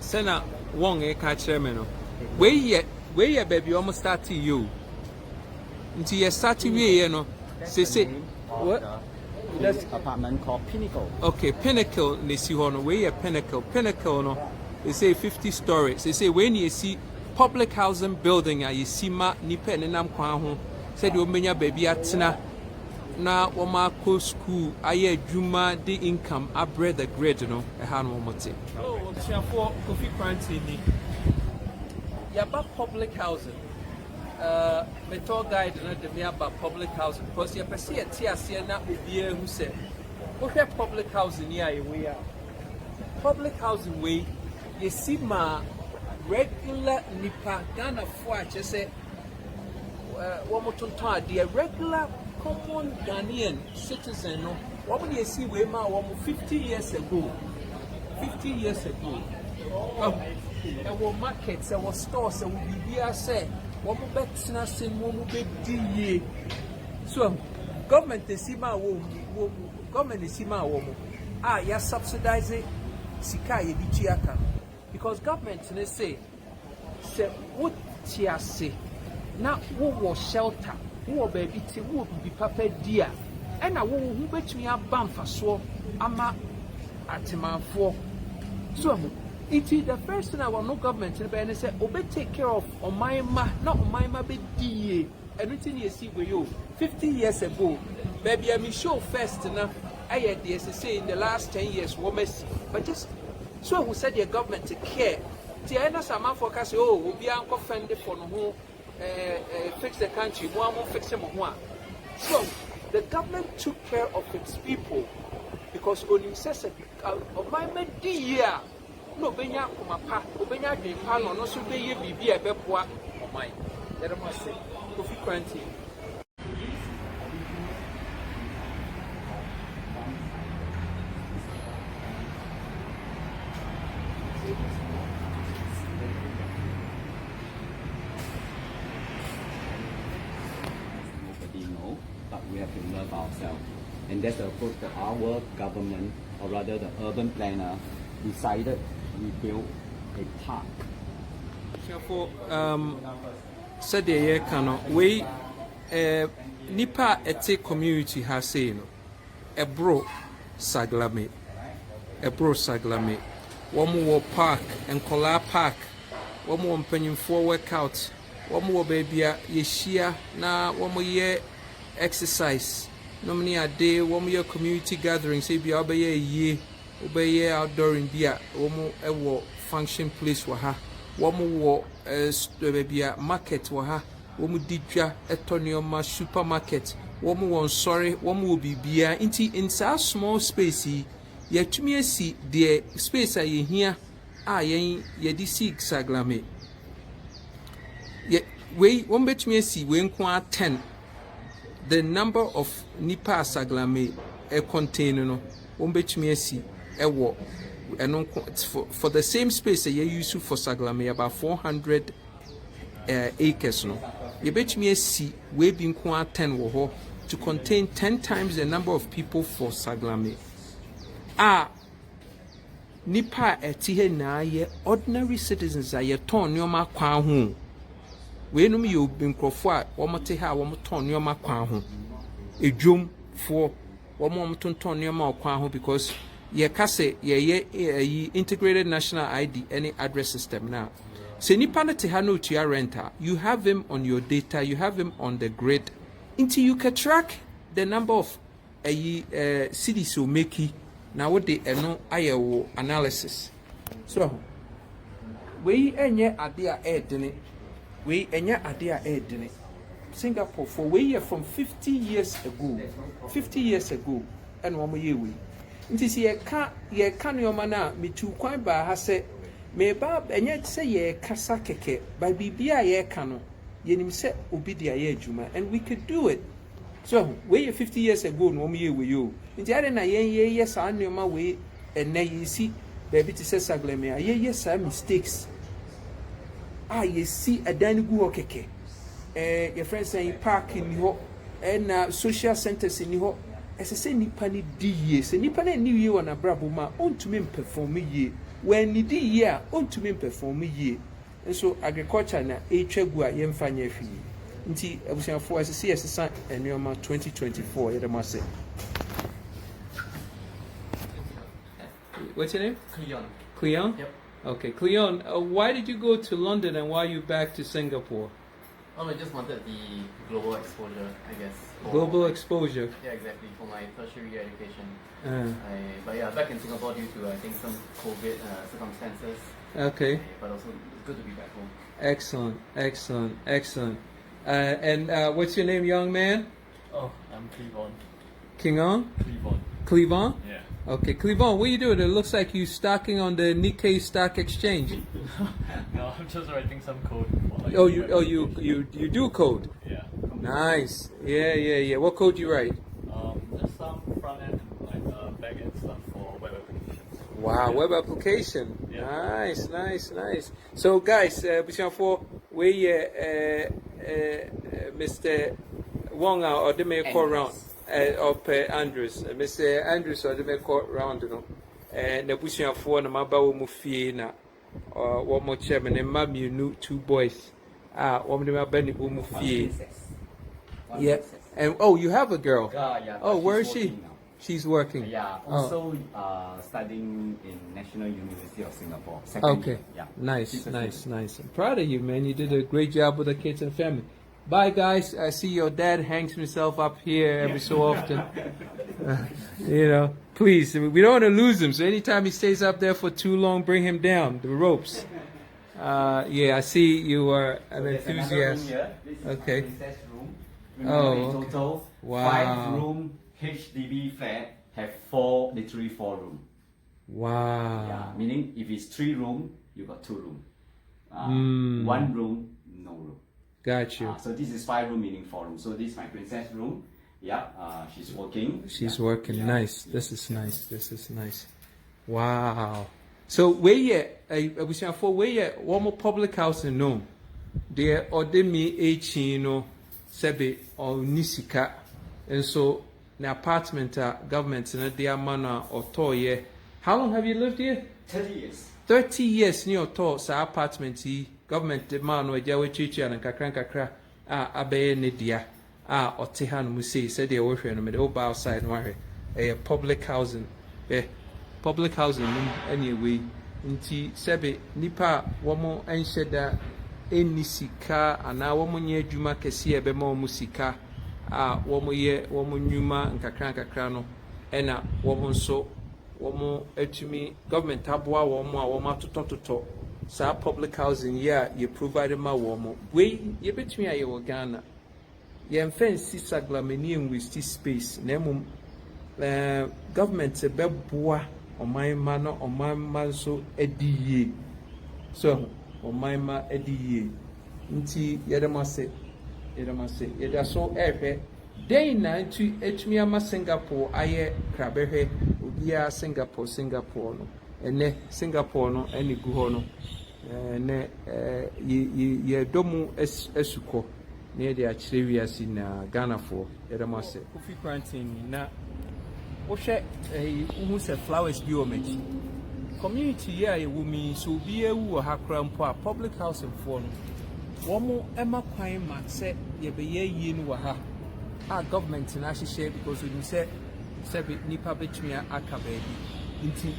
Speaker 9: sena won e ka kire me no we ye baby almost start you inti ye start we ye no say what
Speaker 12: this apartment called Pinnacle.
Speaker 9: Okay, Pinnacle ne si ho no we ye Pinnacle no they say 50 stories. They say when you see public housing building you see ma nipa ne nam kwan ho said you menya baby atena na woma ko school aye adwuma the income abre the grade no e ha no mote oh for Kofi Koranteng ni ya ba public housing me tour guide na de me about public housing because ya pese ya ti ase na obi ehu se wo hwe public housing ni aye we ya public housing we you see ma regular nipa Ghana for a chese wo motonton ade regular common Ghanaian citizen no what you see we ma 50 years ago there were markets, there were stores, there would be here say what bet say be so government is government is ya subsidizing sika ye di because government they say what tia say now wo shelter wo baby ti wo bi papa dia e na wo hu betumi aba mfaso ama atemafo so it is the first thing our no government be say obe take care of omaima na omaima be die anything you see we you 50 years ago baby I show first na I dey say in the last 10 years wo mess but just so who said the government to care ti I na some forecast oh obi anko fend for no ho fix the country, one more fix them one. So the government took care of its people because when you say of my media, no benya kumapa, obenya de pano, no so be ye bibi a bepwa of mine. Let them say, Kofi Koranteng.
Speaker 12: But we have to love ourselves. And that's the approach that our government, or rather the urban planner, decided we build a park.
Speaker 9: For said the year cannot we nipa ete community has say no ebro saglame one more park and Kola Park one more mpanyimfo workout one more baby yeshia na one more year exercise no many a day one more community gathering say be obey outdoor in bia one more function place wa ha one more baby market wa ha one more didwa etonioma supermarket one more sorry one more bibia in small space yɛtumi asi the space a yɛhia a yɛde si saglame we wɔn betumi asi we nko 10 the number of nipa saglame contain no wɔn betumi asi ɛwɔ ɛno for the same space a yɛ use for saglame about 400 acres no yɛbetumi asi we bi nko 10 wɔ hɔ to contain 10 times the number of people for saglame. Nipa etihe na ye ordinary citizens a ye ton nyoma kwan ho we num ye obi nkrofo a wo mote ha wo ton nyoma kwan ho edwom fo wo mo ton nyoma kwan ho because ye kase ye integrated national ID any address system now se nipa na te ha no tua renter you have him on your data you have him on the grid until you can track the number of cities so make now what they no ayewo analysis so we enye ade a edene we enye ade a edene Singapore for we from 50 years ago and one more year we nti si ye ka no na metu kwan ba ha se me ba enye se ye kasa keke ba bibia ye ka no yenim se obi dia ye adwuma and we could do it. So we 50 years ago no me we you. Nti ade na ye sa anoma we ene ye si baby ti se sagleme a ye sa mistakes. Ye si adan gu ho keke. Your friends say park ni ho na social centers ni ho. Ese se nipa ni di ye. Se nipa na ni ye wona brabo ma ontumi perform ye. When ni di ye a ontumi perform ye. And so agriculture na etwagu a ye mfa nya afi. Nti abusiafo asisi esesa enuoma 2024 yedema say. What's your name?
Speaker 13: Cleon.
Speaker 9: Cleon?
Speaker 13: Yep.
Speaker 9: Okay, Cleon, why did you go to London and why are you back to Singapore?
Speaker 13: I just wanted the global exposure, I guess.
Speaker 9: Global exposure?
Speaker 13: Yeah, exactly, for my tertiary education. But yeah, back in Singapore due to, I think, some COVID circumstances.
Speaker 9: Okay.
Speaker 13: But also, it's good to be back home.
Speaker 9: Excellent. And what's your name, young man?
Speaker 13: Oh, I'm Cleavon.
Speaker 9: Kingon? Cleavon?
Speaker 13: Yeah.
Speaker 9: Okay, Cleavon, what are you doing? It looks like you stocking on the Nikkei Stock Exchange.
Speaker 13: No, I'm just writing some code.
Speaker 9: You do code?
Speaker 13: Yeah.
Speaker 9: Nice. Yeah. What code you write?
Speaker 13: Just some front end and like back end stuff for web applications.
Speaker 9: Wow, web application. Yeah. Nice. So guys, before we Mr. Wong or the make call round of Andrews, Mr. Andrews or the make call round, you know, and the pushing for the Mabawo Mufi na one more chairman and Mammy you knew 2 boys. One of them are Benny Umufi. Yeah, and you have a girl.
Speaker 12: Yeah.
Speaker 9: Oh, where is she?
Speaker 12: Now.
Speaker 9: She's working.
Speaker 12: Yeah, also studying in National University of Singapore.
Speaker 9: Okay.
Speaker 12: Year. Yeah.
Speaker 9: Nice. I'm proud of you, man. You did a great job with the kids and family. Bye, guys. I see your dad hangs himself up here every so often. Please, we don't want to lose him. So anytime he stays up there for too long, bring him down the ropes. I see you are an enthusiast. Okay.
Speaker 12: In total,
Speaker 9: wow.
Speaker 12: 5-room HDB flat have literally 4 rooms.
Speaker 9: Wow.
Speaker 12: Yeah, meaning if it's 3 rooms, you got 2 rooms. 1 room, no room.
Speaker 9: Got you.
Speaker 12: So this is 5 room, meaning 4 rooms. So this is my princess room. Yeah, she's working.
Speaker 9: She's working. Yeah. Nice. This is nice. Wow. So where one more public house in Nome. There or they me sebe or nisika, and so the apartment government in their manner or toye How long have you lived here?
Speaker 12: 30 years.
Speaker 9: 30 years near to apartment government demand we jawe chichi and kakra abeye nedia otehan mu say said they work no me dey over outside no a public housing public housing anyway nti sebe nipa womo enhyeda eni sika ana womo nye adwuma kese ebe ma womo sika womo ye womo nyuma nkakra no ena womo nso womo etumi government aboa womo a womo atotototo sa public housing yeah you provide ma womo we ye betumi aye wo Ghana ye mfensi saglameni enwesti space na emum government beboa omanma no omanma nso ediye so omanma ediye nti yedamase yeda so ehwe day na ntu etumi ama Singapore aye krabehwe obia Singapore no ene Singapore no eni gu ho no ne ye domu esuko ne de akire wiase na Ghana for yedamase
Speaker 14: Kofi Koranteng na wohwe uhu se flowers bi o meji community here ye wumi so bi ewu ha krampo a public housing for no womo ema kwan ma se ye be ye yi no ha government na hyehyɛ because we say be nipa betumi aka baabi nti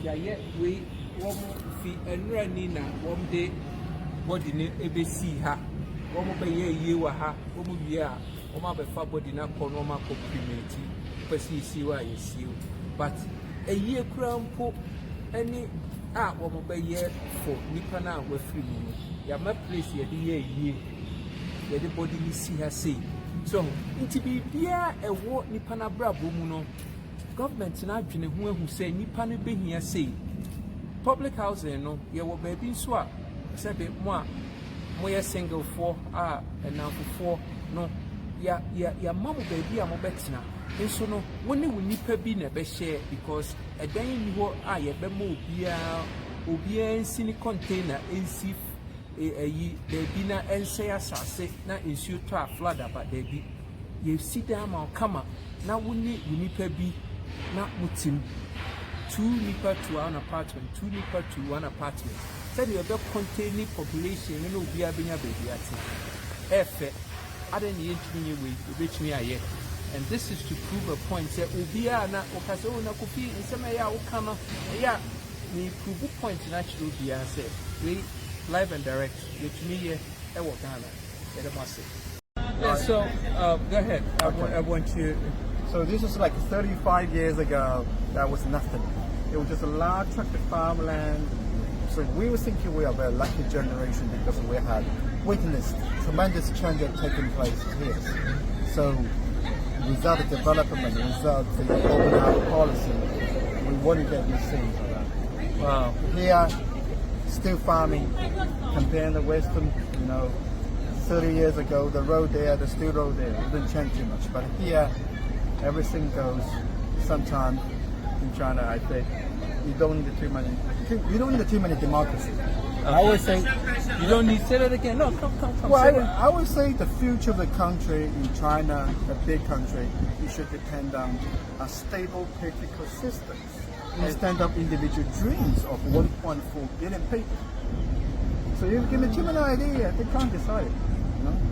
Speaker 14: ya ye we womo fi enra ni na wom de body ne ebesi ha womo be ye yi wa ha womo wie a womo abefa body na kɔ no ma kɔ primate see why you see, but a year crampo any woman by year for Nipana were free. Ya my place ye the body see her say. So, it be beer a war Nipana brabo muno. Government and I've who say Nipana be here say. Public housing no, ye were baby swap. Say bit more single for and now for 4 no. Ya mama baby am betina. So no, when you nipa bi na be share because a dan ni ho ye be mo obia nsini container nsi yi baby na ense asase na nsu to a flood about baby ye sit down ma kama na woni nipa bi na mutim 2 nipa to an apartment 2 nipa to one apartment said you be containing population no obia benya baby ati efe adan ye ntumi we obetumi aye. And this is to prove a point that Ubia na Okaso na Kofi in some ya Okama, yeah, we prove a point naturally be answered. We live and direct, which me, Ghana. Yeah, so go ahead. I want you.
Speaker 12: So this was like 35 years ago. That was nothing. It was just a large tract of farmland. So we were thinking we are a very lucky generation because we had witnessed tremendous change that taken place here. So without the development, without the open house policy, we wouldn't get these things.
Speaker 14: Wow.
Speaker 12: Here, still farming, comparing the Western, 30 years ago, the road there, the steel road there, it didn't change too much. But here, everything goes. Sometimes in China, I think you don't need too many democracy.
Speaker 14: I always say, you don't need, say that again. No, come.
Speaker 12: Well, I would say the future of the country in China, a big country, it should depend on a stable political system instead of individual dreams of 1.4 billion people. So you give me too many ideas, they can't decide.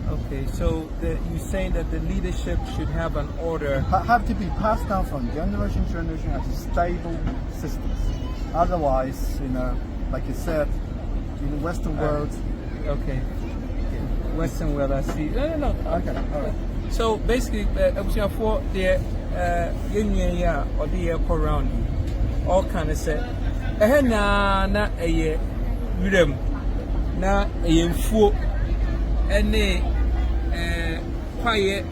Speaker 14: Okay, so you're saying that the leadership should have an order.
Speaker 12: Have to be passed down from generation to generation as stable systems. Otherwise, like you said, in the Western world.
Speaker 14: Okay. Western world, I see. No.
Speaker 12: Okay, all right.
Speaker 14: So basically, for the union or the around all kind of say, na a rhythm, na a info, and quiet,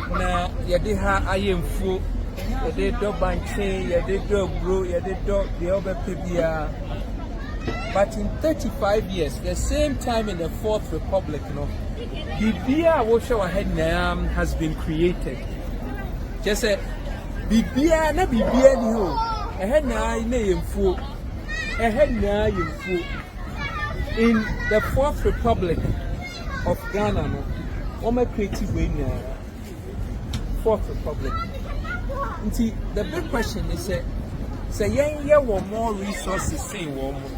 Speaker 14: na yadiha I info, yadi dog banche, yadi dog bro, yadi dog the other PBR. But in 35 years, the same time in the Fourth Republic, Bibia Washowa Headnam has been created. Just say Bibia na Bibia ni ho. Ahead na yemfu. Ahead na yemfu. In the Fourth Republic of Ghana, no, creative way na Fourth Republic. The big question is Say yeah, more resources saying one more.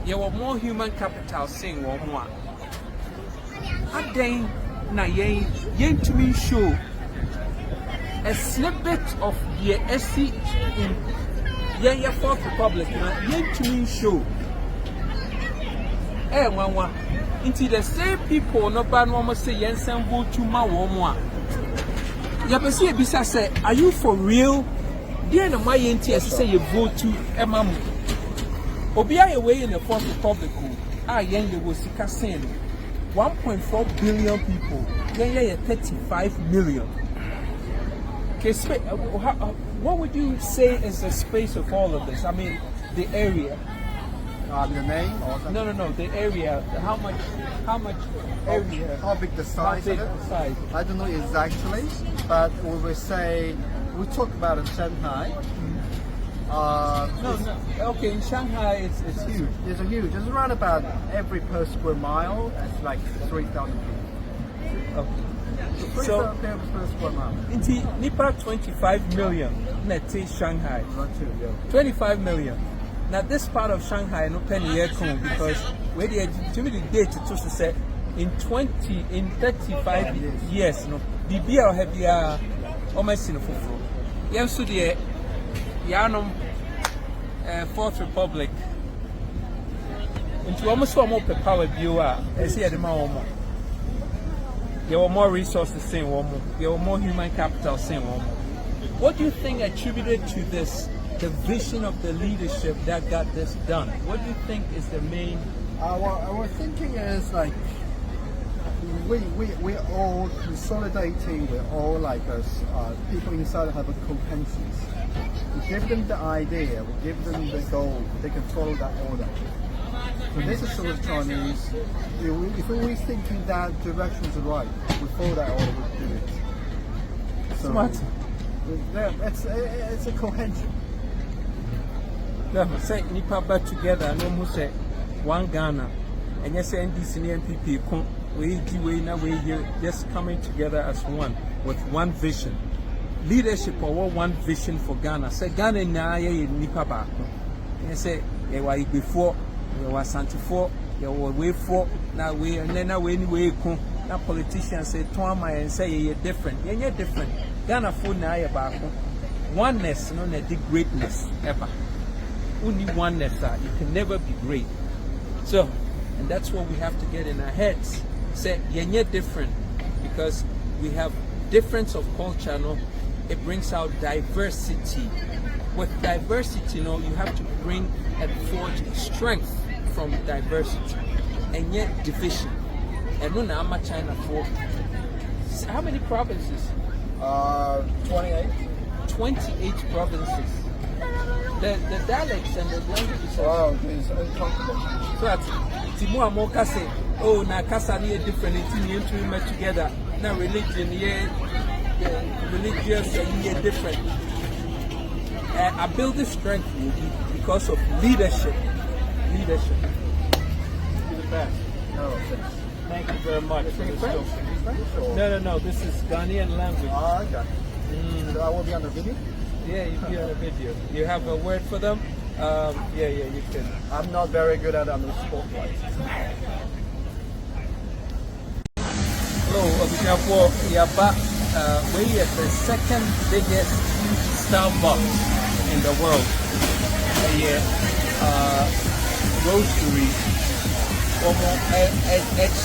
Speaker 14: You want more human capital saying one more. And then na yen to me show a snippet of the SC in yen Fourth Republic. Yen to me show. One. Into the same people no ban one say yen send vote to my one. Yabesi Bisa say, are you for real? Dear no my NTS say you vote to Emamu. Obia away in the Fourth Republic. Yen you will see 1.4 billion people. Yeah, 35 million. Okay, what would you say is the space of all of this? I mean, the area.
Speaker 12: The name or something?
Speaker 14: No, the area. How much area?
Speaker 12: How big the size of it? I don't know exactly, but we will say, we talk about in Shanghai.
Speaker 14: No. Okay, in Shanghai, it's huge.
Speaker 12: It's huge. It's around about every per square mile. It's like 3,000 people.
Speaker 14: Okay.
Speaker 12: 3,000 people per square mile.
Speaker 14: Inti Nipa 25 million. Net Shanghai. 25 million. Now this part of Shanghai no penny aircon because where the date to say in 35 years no the beer have the almost in fufu. Yes, so the Yanum Fourth Republic into almost one more power viewer. I see at the moment. There were more resources saying one more. There were more human capital saying one more. What do you think attributed to this? The vision of the leadership that got this done. What do you think is the main?
Speaker 12: Our thinking is like we're all consolidating. We're all like us. People inside have a competencies. We give them the idea. We give them the goal. They can follow that order. So this is sort of Chinese. If we're thinking that direction is right, we follow that order. We do it. So
Speaker 14: smart.
Speaker 12: It's a cohesion.
Speaker 14: No, say nipa back together. No more say one Ghana, and yes, NDC and NPP we just coming together as one with one vision. Leadership or one vision for Ghana. Say Ghana na ye nipa back. And say you were before, you were Santifo, you were way for now we and then we anyway come. Now politicians say Twama and say you're different. You're different. Ghana food na ye back. Oneness, no the greatness ever. Only oneness, you can never be great. So, and that's what we have to get in our heads. Say, you're different because we have difference of culture. No, it brings out diversity. With diversity, you have to bring and forge strength from diversity, and yet division. And no, I'm China for how many provinces?
Speaker 12: 28.
Speaker 14: 28 provinces. The dialects and the languages
Speaker 12: are uncomfortable.
Speaker 14: So that's Timua Moka say, oh, na Kasa near different things met together. Now religion, religious and different. I build this strength because of leadership. Leadership. You're the best.
Speaker 12: No,
Speaker 14: thank you very much.
Speaker 12: French?
Speaker 14: No. This is Ghanaian language.
Speaker 12: Ah, okay. So I will be on the video?
Speaker 14: Yeah, you'll be on a video. You have a word for them? Yeah, you can.
Speaker 12: I'm not very good at on the spotlight.
Speaker 14: Hello, Obishafo Yaba. We are the second biggest Starbucks in the world. Grocery.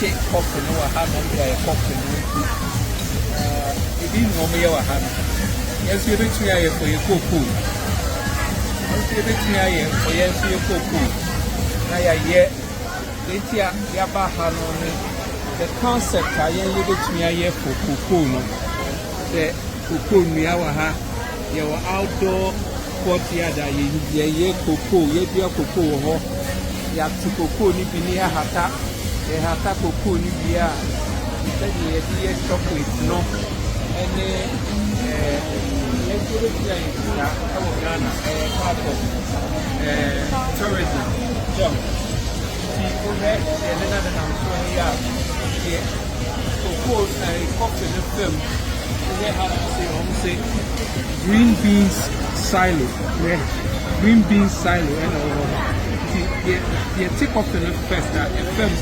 Speaker 14: Shake coffee, no, I haven't coffee. It didn't know me. Yes, you're rich here for your cocoa. Yes, you're rich here for your cocoa. Now, yeah, the concept I am rich here for cocoa. The cocoa, your outdoor courtyard, ye cocoa, ye beer cocoa, you have to cocoa, Nibia Hata, a Hata cocoa, Nibia, ye chocolate, no, and Ghana, part of tourism. So, people there, and another I'm so quote a popular film. They have to say green beans silo. green bean silo and all. You take off the first that FM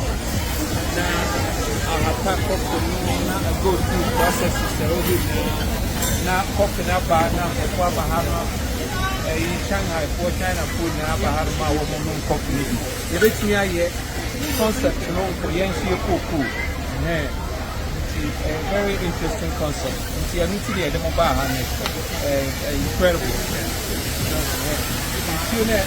Speaker 14: now I have packed up the now go through processes now coffee now bar now for Bahama Shanghai for China food now Bahama woman coffee. You bet me a concept for Yankee Coco. A very interesting concept. See, I need to be a demo bar incredible. You know,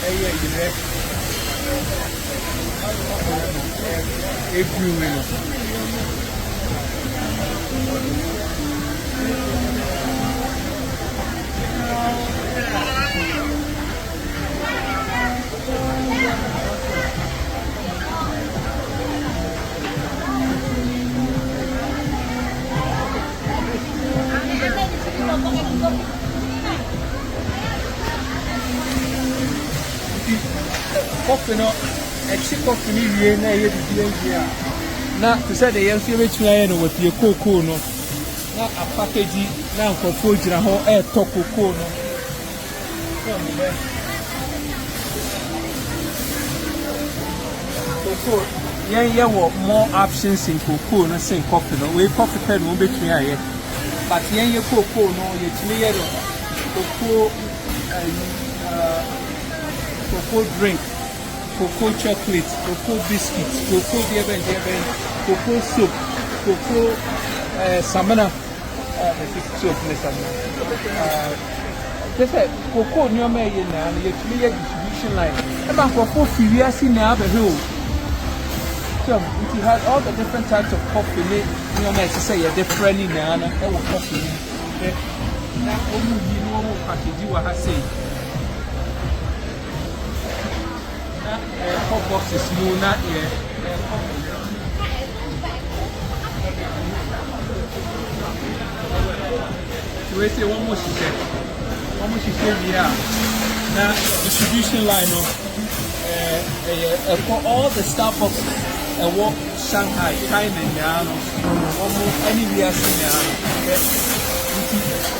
Speaker 14: coffee no, a chip of me, now to say the young rich man with your cocoa, no, not a package now for food in a whole air cocoa, no. Yeah, more options in cocoa, no, same coffee, no, we coffee pen will be here, but yeah, cocoa, no, it's clear cocoa, cocoa drink. Cocoa chocolate, cocoa biscuits, cocoa diabetes, cocoa soup, cocoa samana, soup, just like cocoa near me now, you clear distribution line. I'm a cocoa furious in the hill. So it had all the different types of coffee, near me to say a different in the other coffee. Now, you know what package you are saying. Hot boxes, no, not yet. So we say one more she said, yeah. Now distribution line for all the Starbucks and walk Shanghai, China, almost anywhere in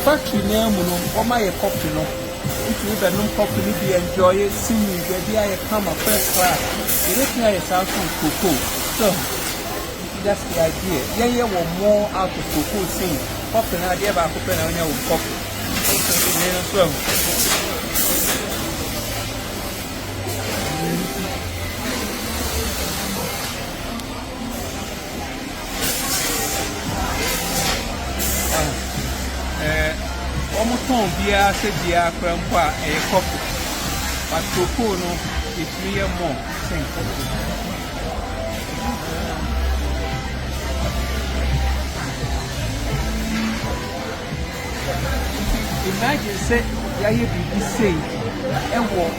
Speaker 14: factory name, or my coffee. If you have no company, be enjoy it, singing, baby, I come a first class. You don't know it's out from cocoa. So, that's the idea. Yeah, want more out of cocoa sing. Pop an idea about open on your coffee. Almost on beer, said the grandpa, a coffee. But cocoa, no, it's real more. Same coffee. Imagine, say, you be saying, and walk.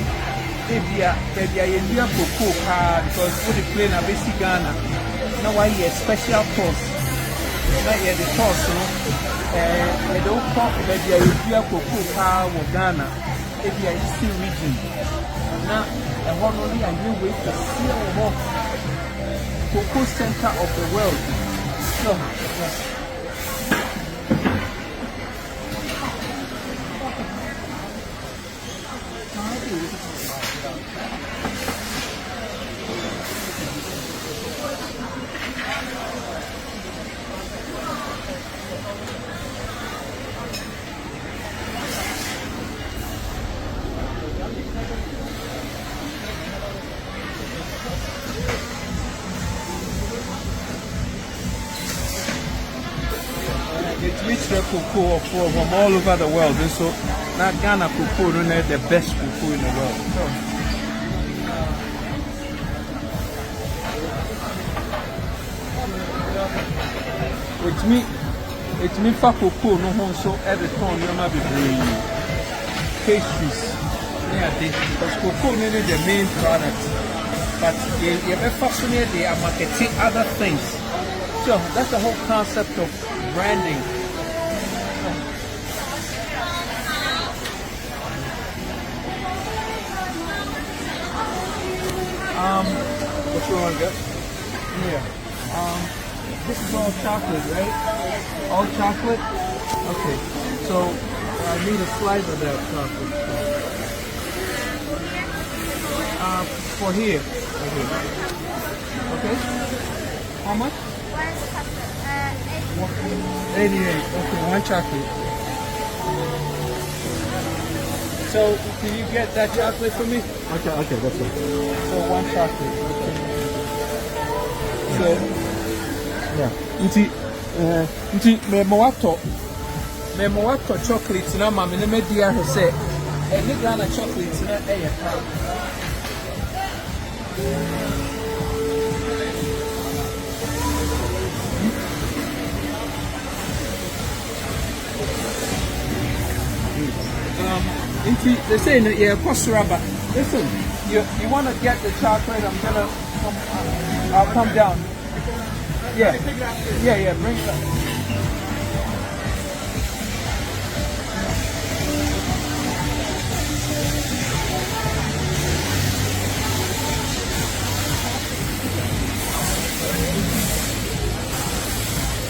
Speaker 14: Baby, I cocoa car because for the plane a basic Ghana. Now, I hear special course. Now, hear the course, no. I don't talk that you are cocoa car or Ghana, if you are still region. Now, and one only I will wait to see more cocoa center of the world. So, yes. Cocoa from all over the world, and so now Ghana cocoa is the best cocoa in the world. It's me for cocoa no one so every time you might be bringing pastries. Yeah, because cocoa is the main product, but you have fascinated they are marketing other things. So that's the whole concept of branding. What you want to get? Yeah. This is all chocolate, right? All chocolate? Okay. So I need a slice of that chocolate. For here. Okay. How much? 88. Okay, one chocolate. So, can you get that chocolate for me?
Speaker 12: Okay, that's it.
Speaker 14: So, one chocolate. Okay. So, yeah. Me wato chocolate na mama ne me dia he say any Ghana chocolate na e pound. They say yeah, rubber. Listen, you want to get the chocolate? I'll come down. Yeah, bring it up.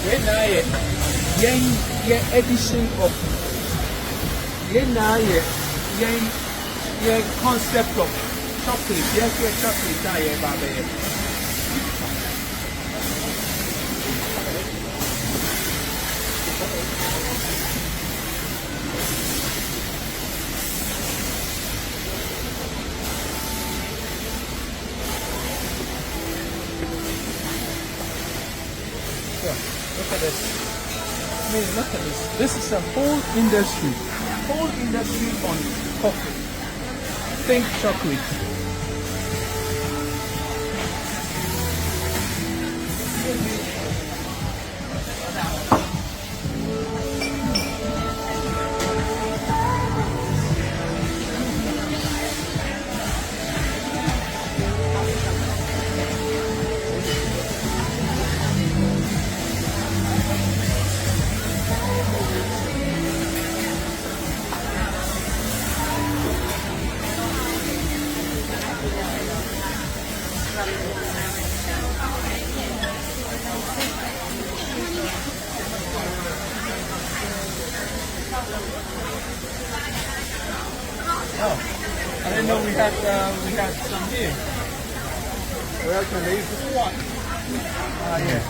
Speaker 14: Right now, yeah, edition of yeah, concept of chocolate. Yes, chocolate. Look at this. I mean, look at this. This is a whole industry on coffee. Think chocolate. Oh, I didn't know we had some here. Where can they use this one? Yeah.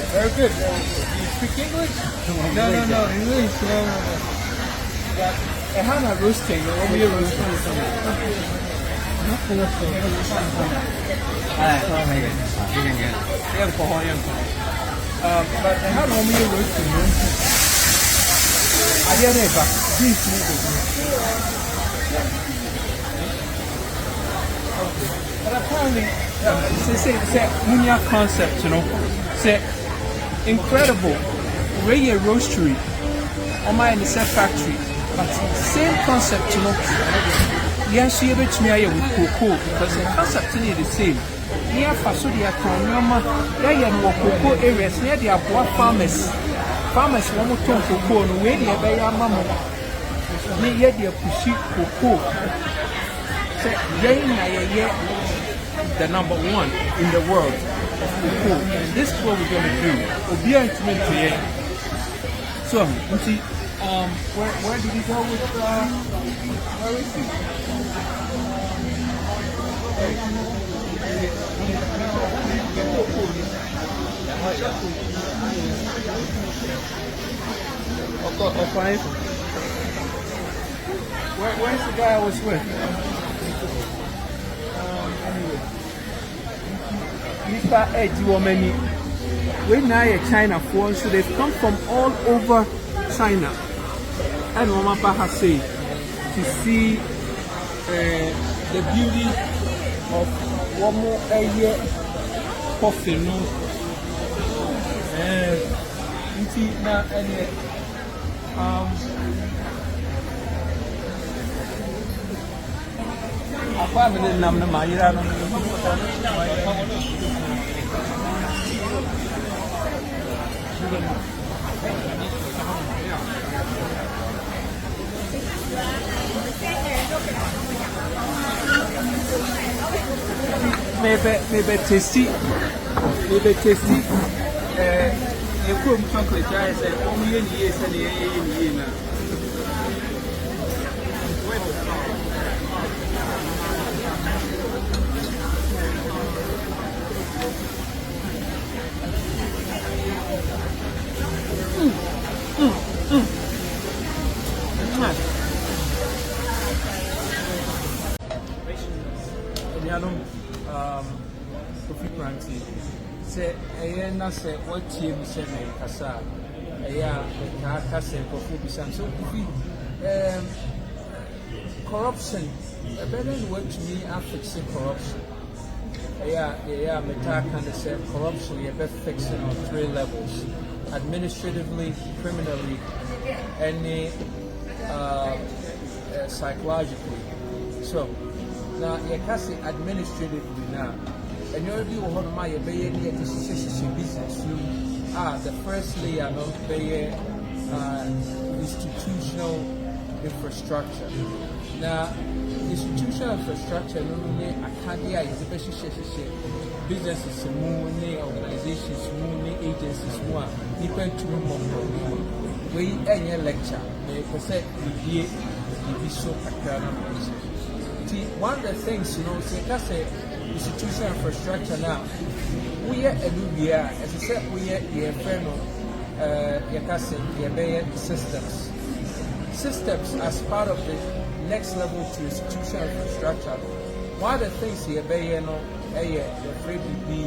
Speaker 14: Very good. Do you speak English? No, English. No. I had a roasting. What were you roasting? But I had one more roasting. I did it, but please make it. But apparently, say Munya concept, say incredible. Ray roastery, on my factory, but same concept, Yes, you reach me with cocoa because the concept is the same. Near Fasudia, there are cocoa areas near the Abua farmers. Farmers want to turn cocoa and where they are mamma. Near the Pushi cocoa. The number one in the world of cocoa. And this is what we're going to do. We'll be here. So, you see, where did he go with, where is he? Okay. Where's the guy I was with? Nipa Eddie Womani. We're now a China phone, so they've come from all over China. And Wamapa has said to see the beauty of one more area coffee. No, I Maybe tasty. You come chocolate, I said, only years and years. Kofi Koranteng say na say what team say na kasa ka kasa Kofi bisan so Kofi corruption better what to me affects corruption meta can say corruption you better fixing on 3 levels: administratively, criminally, and psychologically. So now you can say administratively now. And you'll be one of my business. The first layer of institutional infrastructure. Now, institutional infrastructure, I can't hear businesses, organizations, agencies, depend to we any lecture, they present the so one of the things, say, institutional infrastructure now. We are a new year, as I said, we are friend of systems. Systems as part of the next level to institutional infrastructure. One of the things here, the afraid to be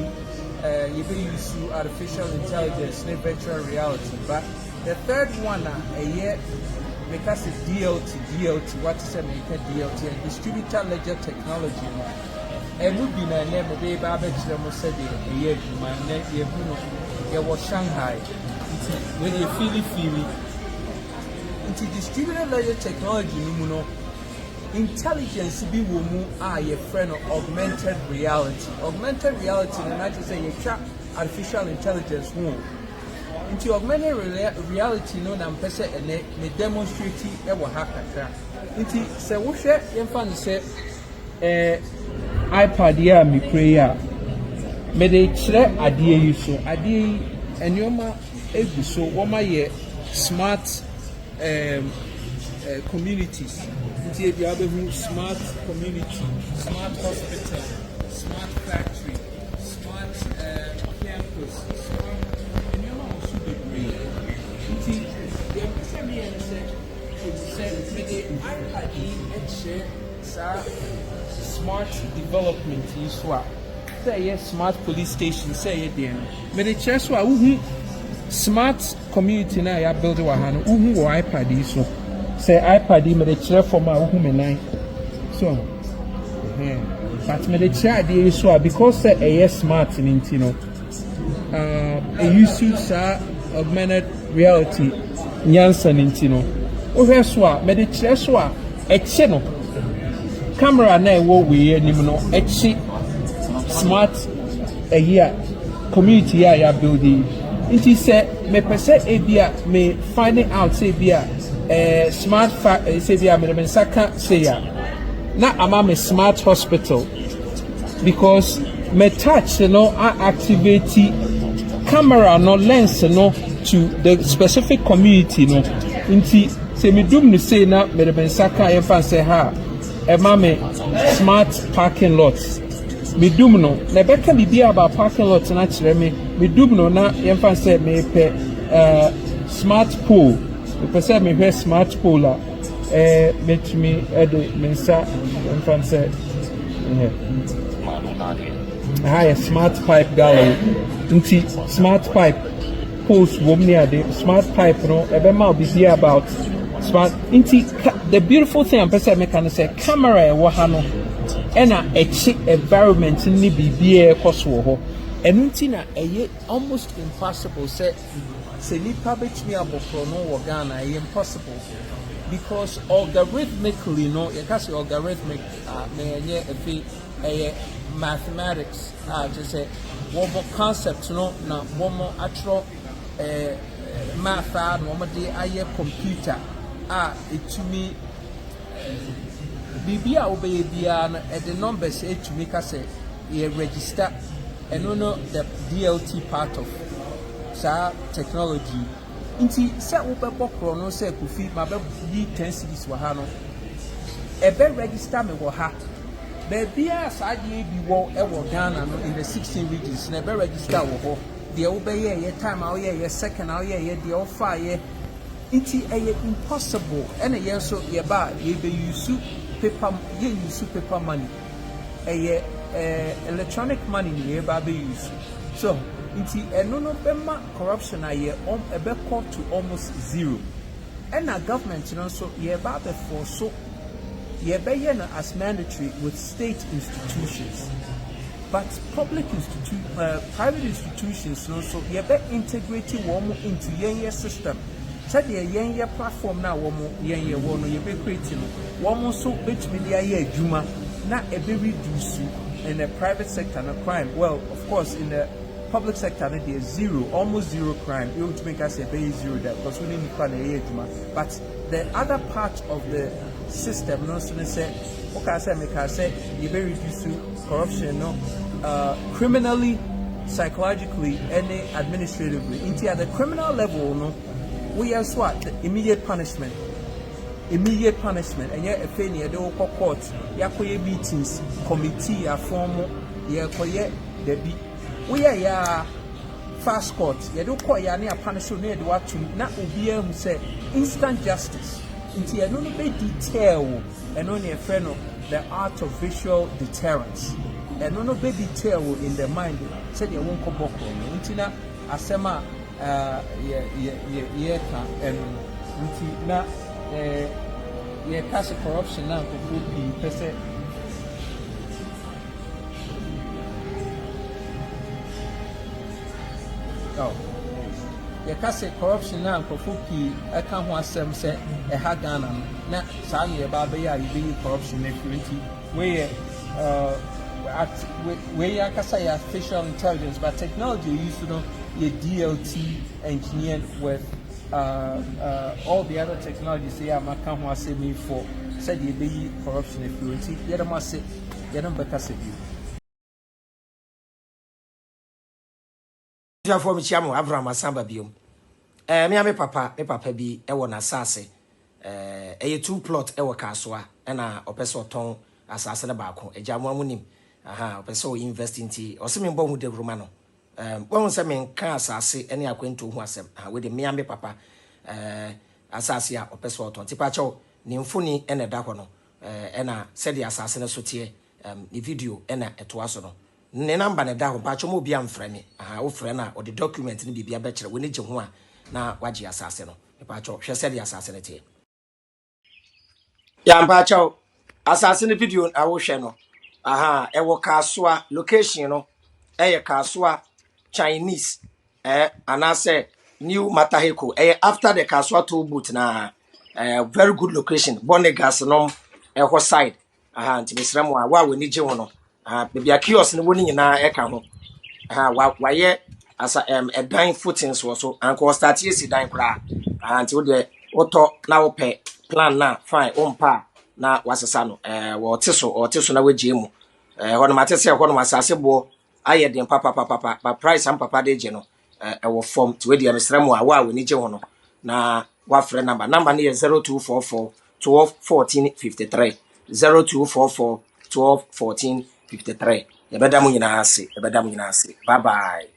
Speaker 14: you be used to artificial intelligence, virtual reality. But the third one, because it's DLT, what is American DLT, and distributed ledger technology. And would be my name, baby, said a year, my name, you was Shanghai. When you feel it. Into distributed ledger technology, intelligence be womu your friend of augmented reality. Augmented reality, and I just say you chat artificial intelligence into augmented reality, no na mpese ene me demonstrate e wo hakaka. Into say wo hwe yemfa say iPad ya mi prayer me de kire ade yi so ade yi enyoma egu so wo ma ye smart communities. Into if you have a smart community, smart hospital, smart factory, smart campus, smart enyoma wo so be great. Into the person me and say me de iPad yi smart development is what say smart police station say there me the chess wa smart community na ya build wa han wo iPad is so say iPad me the chess for ma me nine so but me the chess dey so because say smart in a use to augmented reality nyansa nintino o hwe so me the chess so no camera na wo we anim no echi smart community ya building it say me pese ebia me finding out say bia smart say bia me ben saka say ya na ama me smart hospital because me touch activate camera no lens no to the specific community no inti say me dum no say na me ben saka e fan say ha me smart parking lots. Me dum no na beka bibia about parking lots na kire me dum no na yemfa say me pe smart pool. Me pe say me hwe smart pool a met me de mensa yemfa say smart pipe gallery. Nti smart pipe pools wo me ade smart pipe no ebe ma bibia about smart inti the beautiful thing I'm can say camera wo ha no and a environment ni bibie koso ho enunti na eye almost impossible say nipa betimi abofro no wo Ghana impossible because algorithmically no you can say algorithmic me enye efi mathematics just say one more concept no na one more actual math and one more day aye computer to me bibia obey bia na the numbers to make us say register and no the DLT part of technology inti se wo be no se Kofi ma be yi 10 cities wa ha no e be register me wo ha be bia sa de bi wo e wo Ghana no in the 16 regions na be register wo ho de wo be ye time how ye second how ye de wo fa ye inti e impossible and ye so ye ba ye be use paper money electronic money ye ba be use so inti no bema corruption aye ebe call to almost zero and our government so ye ba be for so ye be ye na as mandatory with state institutions but private institutions so ye be integrating one into ye system said ye platform na one ye one ye be creating one so between the ye juma na e be reduce in the private sector na crime well of course in the public sector there is zero, almost zero crime. You want to make us say zero there because we need to but the other part of the system, no student say, okay, you very reduce corruption, no, criminally, psychologically, and administratively. Into at the criminal level, no, we have what the immediate punishment, and yet a failure they will call court, meetings, committee, a formal, the we are fast court. You don't call ya near punishment near the what to not be who say instant justice. Into a no be detail and only a friend of the art of visual deterrence. And no be detail in the mind said you won't come back on. Intina asema and intina cast corruption now for people. Oh, you can say corruption now. Kofi, I can't want some say a Hagana. Now, sorry about the corruption. Where you can say artificial intelligence, but technology used to know your DLT engineered with all the other technologies. Say, I can't want to say me for said you be corruption if you see. You don't must say, you don't better say you.
Speaker 2: For me, Chiamo Abraham Asamba Bium. Me papa bi ewo na asase. Two plot ewo kaswa na opeso ton asase na baako. Ejamu amunim. Opeso invest into. Oseme mbo hu de ruma no. Won se me nka asase ene akwento hu asem. We de me papa asase a opeso ton. Tipa cho ni mfuni ene da ho no. Na se de asase na sotie ni video ena eto aso no. Ne number ne da ho pa chomo bia mfra me wo frɛ na o de document ne bibia be kire we ne gye ho a na wagye asase no pa cho hwɛ sɛ de asase ne te ya mpa cho asase ne video a wo hwɛ no e wo kasoa location no ye kasoa Chinese anase new Mataheko after the kasoa toll booth na very good location Bonegas no ho side nti mesramo a wa we ne gye ho no baby a kiosk no woni nyina e ka ho waye asa dan footings wo so anko start yesi dan kra anti wo de woto na wo pe plan na fine ompa na wasesa no wo teso na wagye mu hono matese hono masase bo aye den papa ba price am papa de gye no wo form ti we de mesramo a wa we ni gye ho no na wa frɛ number ne 0244 12 14 53 0244 12 14 53. Ebeda mu nyina ase. Bye bye.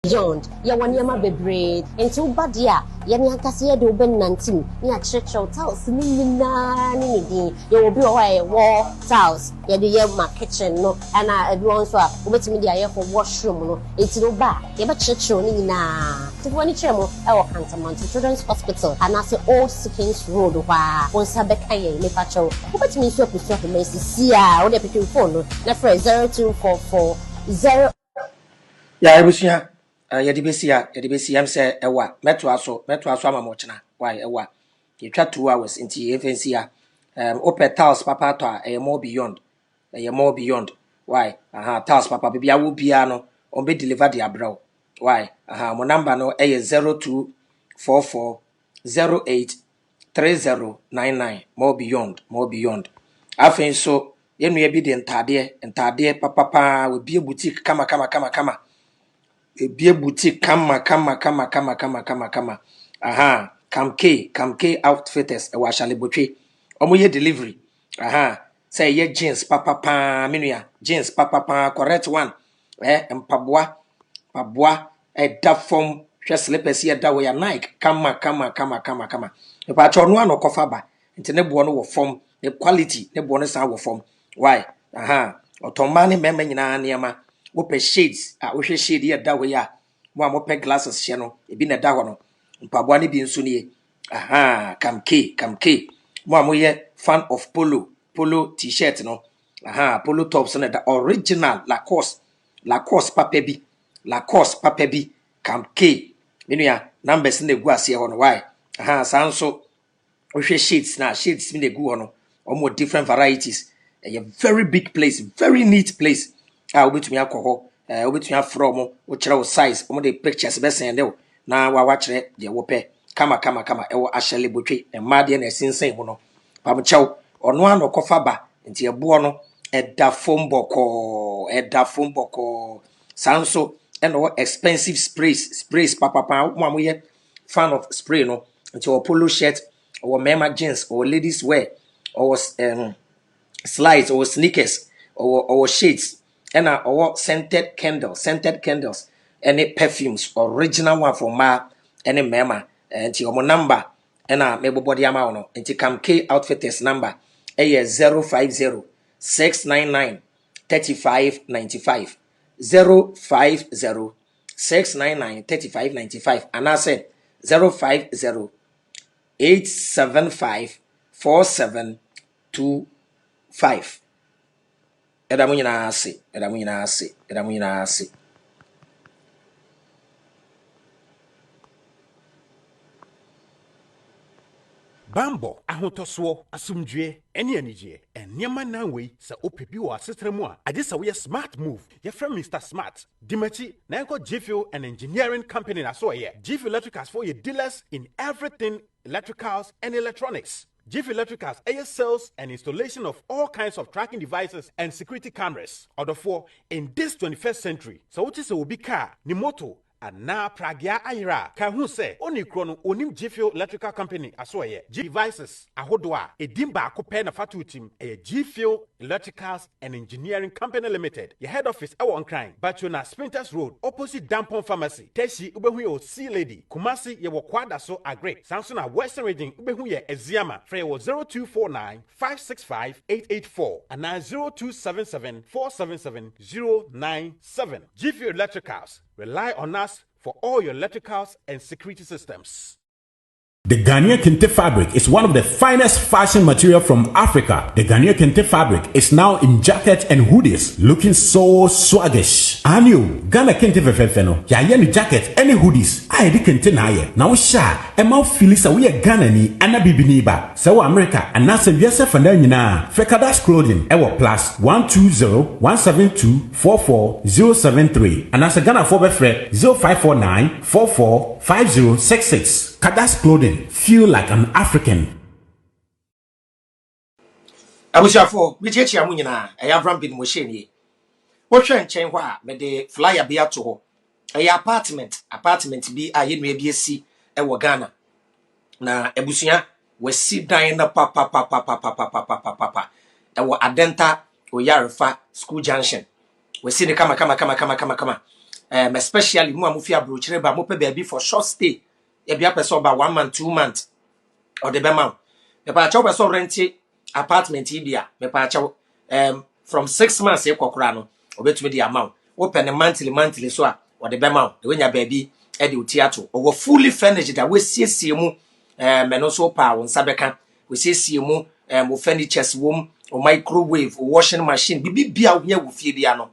Speaker 1: John, ya wanyama bebree enti ubadia ya ni akase ye de oben nantim ni a churchill tiles ni nyina ni din ye obi o wa wo tiles ye de ye ma kitchen no ana everyone so a obetimi de aye for washroom no enti no ba ye ba churchill ni nyina tifo ni chemo e wo Kantamanto Children's Hospital ana se Old Seconds Road wa won sa beka ye le pacho obetimi so apusu for mesisi a wo de pikin phone no na for 0244
Speaker 2: ya ebusia yɛde besi am sɛ ɛwa mɛto aso ama mo kyena why ɛwa yɛtwa 2 hours nti efensi a Open tiles papa to a more beyond. A more beyond. Why? Tiles papa baby I will be no on be deliver the abroad. Why? My number no a 0244083099. More beyond. I think so. You know, be the entire papa will be a boutique kama. Be a boutique kama. Kamke outfitters e wa shale botwe. Omo ye delivery. Say ye jeans papa minua. Jeans papa correct one. Mpaboa da form hwe slippers ye da we ya Nike kama. E pa cho no ano kofa ba. Nti ne bo no wo form, the quality ne bo no san wo form. Why? Otomba ne mema nyina niema. Wo pe shades, wo hwe shade ye da we ya. Mo pe glasses hye no, e bi na da ho no. Mpaboa ne bi nso nie. Kamke. Mo ye fan of polo t-shirt no. Polo tops no the original Lacoste papa bi. Kamke. Menua numbers ne gu ase ho no why? Sanso we shades mi ne gu ho no. Almost different varieties. A very big place, very neat place. Obetumi akọ obetumi afro mo wo kire wo size mo de pictures be send o na wa kire de wo pe kama e wo ashele botwe e ma de na sinsen mu no pam chew ono ano kofa ba nti ebo no eda fom boko sanso and no expensive sprays papa mo ye fan of spray no nti wo polo shirt or mema jeans or ladies wear or slides or sneakers or shades and our scented candles any perfumes original one for ma any mema and your number and maybe body amount no and Kamke outfitters number 050 699 3595 050 699 3595 and I said 050 875 4725 Eda munyina ase.
Speaker 3: Bambo, ahotoso, asumdwe, eni anije, enyama nanwe sa opebi wa asetremu a agesa we smart move. Your friend Mr. Smart, Dimachi, na enko Gfil and engineering company na so ye. Gfil Electricals for your dealers in everything electricals and electronics. Gfil Electricals air sales and installation of all kinds of tracking devices and security cameras. Order for in this 21st century. So what is a ubi car, ni moto, na pragya ayra ka hu se oni krono onim Gfil Electrical Company asoye G devices ahodoa edimba akopɛ na fatutim Gfil Electricals and Engineering Company Limited. Your head office on Crime Bachona Sprinters Road opposite Dampon Pharmacy Teshi ubehu yo C Lady Kumasi ye kwada so agre Samsung Western Region ubehu ye Eziama free 0249 565 884 and 0277 477 097. Gfil Electricals, rely on us for all your electricals and security systems.
Speaker 4: The Ghanaian Kente fabric is one of the finest fashion material from Africa. The Ghanaian Kente fabric is now in jackets and hoodies, looking so swaggish. Anyo, Ghana Kente fefefeno. Ya yeni jacket, any hoodies. Aye di Kente na ye. Now sha, ema filisa we Ghana ni ana bibini ba. Sewa America, anase biase fanda nyina. Fekadas clothing, ewa plus 120-172-44073. Anase Ghana for befre 0549-445066. Kadas clothing, feel like an African.
Speaker 2: Abushafo, bichechi amu nyina, Avram bin Mosheni. Wo hwe nchen hɔ a me de flyer bi ato hɔ. Apartment bi a ye nua bi esi wɔ Ghana. Na ebusua wasi dan na papa. Wɔ Adenta Oyarefa School Junction. Wasi ne kama. Especially mu amufi abrochire ba mo pe baabi for short stay. E bia person ba 1 month 2 months or the bema me pa chawo person rent apartment bia me pa chawo from 6 months e kokora no obetumi di amount open monthly so a or the bema de wenya baabi e de utiato or fully furnished that we siesie mu me no so pa won sabeka we siesie mu wo furnitures wom o microwave o washing machine bibia wo nya wo fie bia no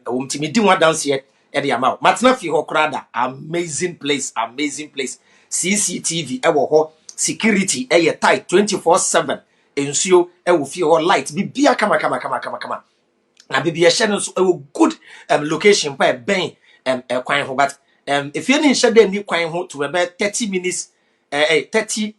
Speaker 2: wo mtimi di one dance here the amount. Matna fi hokrada, amazing place. CCTV, security, tight 24/7. ensuo e wo fie ho light bibia kama na bibia hye no so e wo good location pa e ben kwan ho but if you need share ni kwan ho to about 30 minutes 30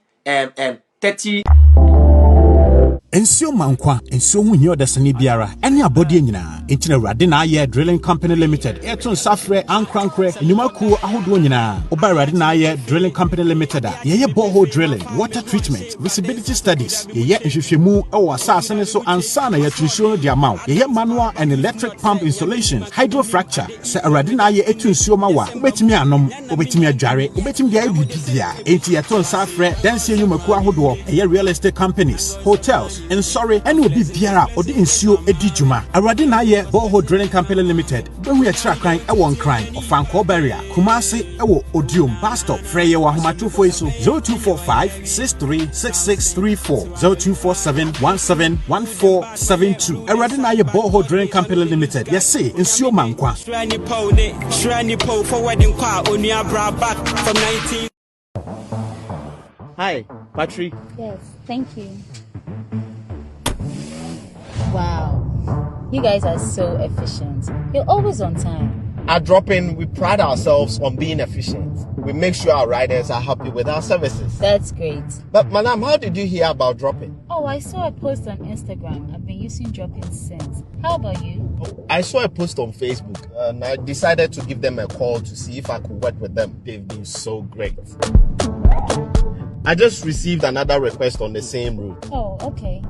Speaker 4: Ensio mankwa, ensio hu nyo desani biara. Eni abodi nyina. Entina Awurade na aye Drilling Company Limited. Eton safre ankrankre enyumakuo ahodo nyina. Oba Awurade na aye Drilling Company Limited. Yeye borehole drilling, water treatment, visibility studies. Yeye nhwehwemu ewo asase ne so ansa na yetunsuo no dia maw. Yeye manual and electric pump installation, hydrofracture. Se Awurade na aye etunsuo mawa. Obetimi anom, obetimi adware, obetimi dia bibia. Enti yeton safre dansie enyumakuo ahodo. Yeye real estate companies, hotels and sorry, and will be biara or the insure edijuma. Awurade na ye borehole drilling company limited. When we are crime, a one crime of Fanco barrier. Kumasi ewo odium bus stop. Freye wa humatu foiso 0245 636634 0247 171472. Awurade na ye borehole drilling company limited. Yes, say insure mankwa.
Speaker 5: Shrani po for wedding kwa onia bra back from 19.
Speaker 6: Hi, Patrick.
Speaker 7: Yes, thank you. Wow, you guys are so efficient. You're always on time.
Speaker 6: At Drop-In, we pride ourselves on being efficient. We make sure our riders are happy with our services.
Speaker 7: That's great.
Speaker 6: But Madam, how did you hear about Drop-In?
Speaker 7: Oh, I saw a post on Instagram. I've been using Drop-In since. How about you?
Speaker 6: I saw a post on Facebook and I decided to give them a call to see if I could work with them. They've been so great. I just received another request on the same route.
Speaker 7: Oh, okay.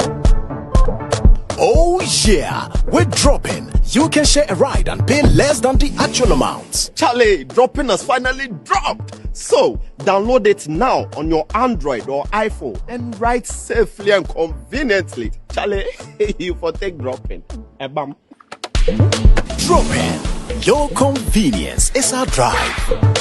Speaker 8: Oh yeah, with Drop-In, you can share a ride and pay less than the actual amount.
Speaker 6: Charlie, Drop-In has finally dropped. So, download it now on your Android or iPhone and ride safely and conveniently. Charlie, you for take Drop-In. Bam.
Speaker 8: Drop-In, your convenience is our drive.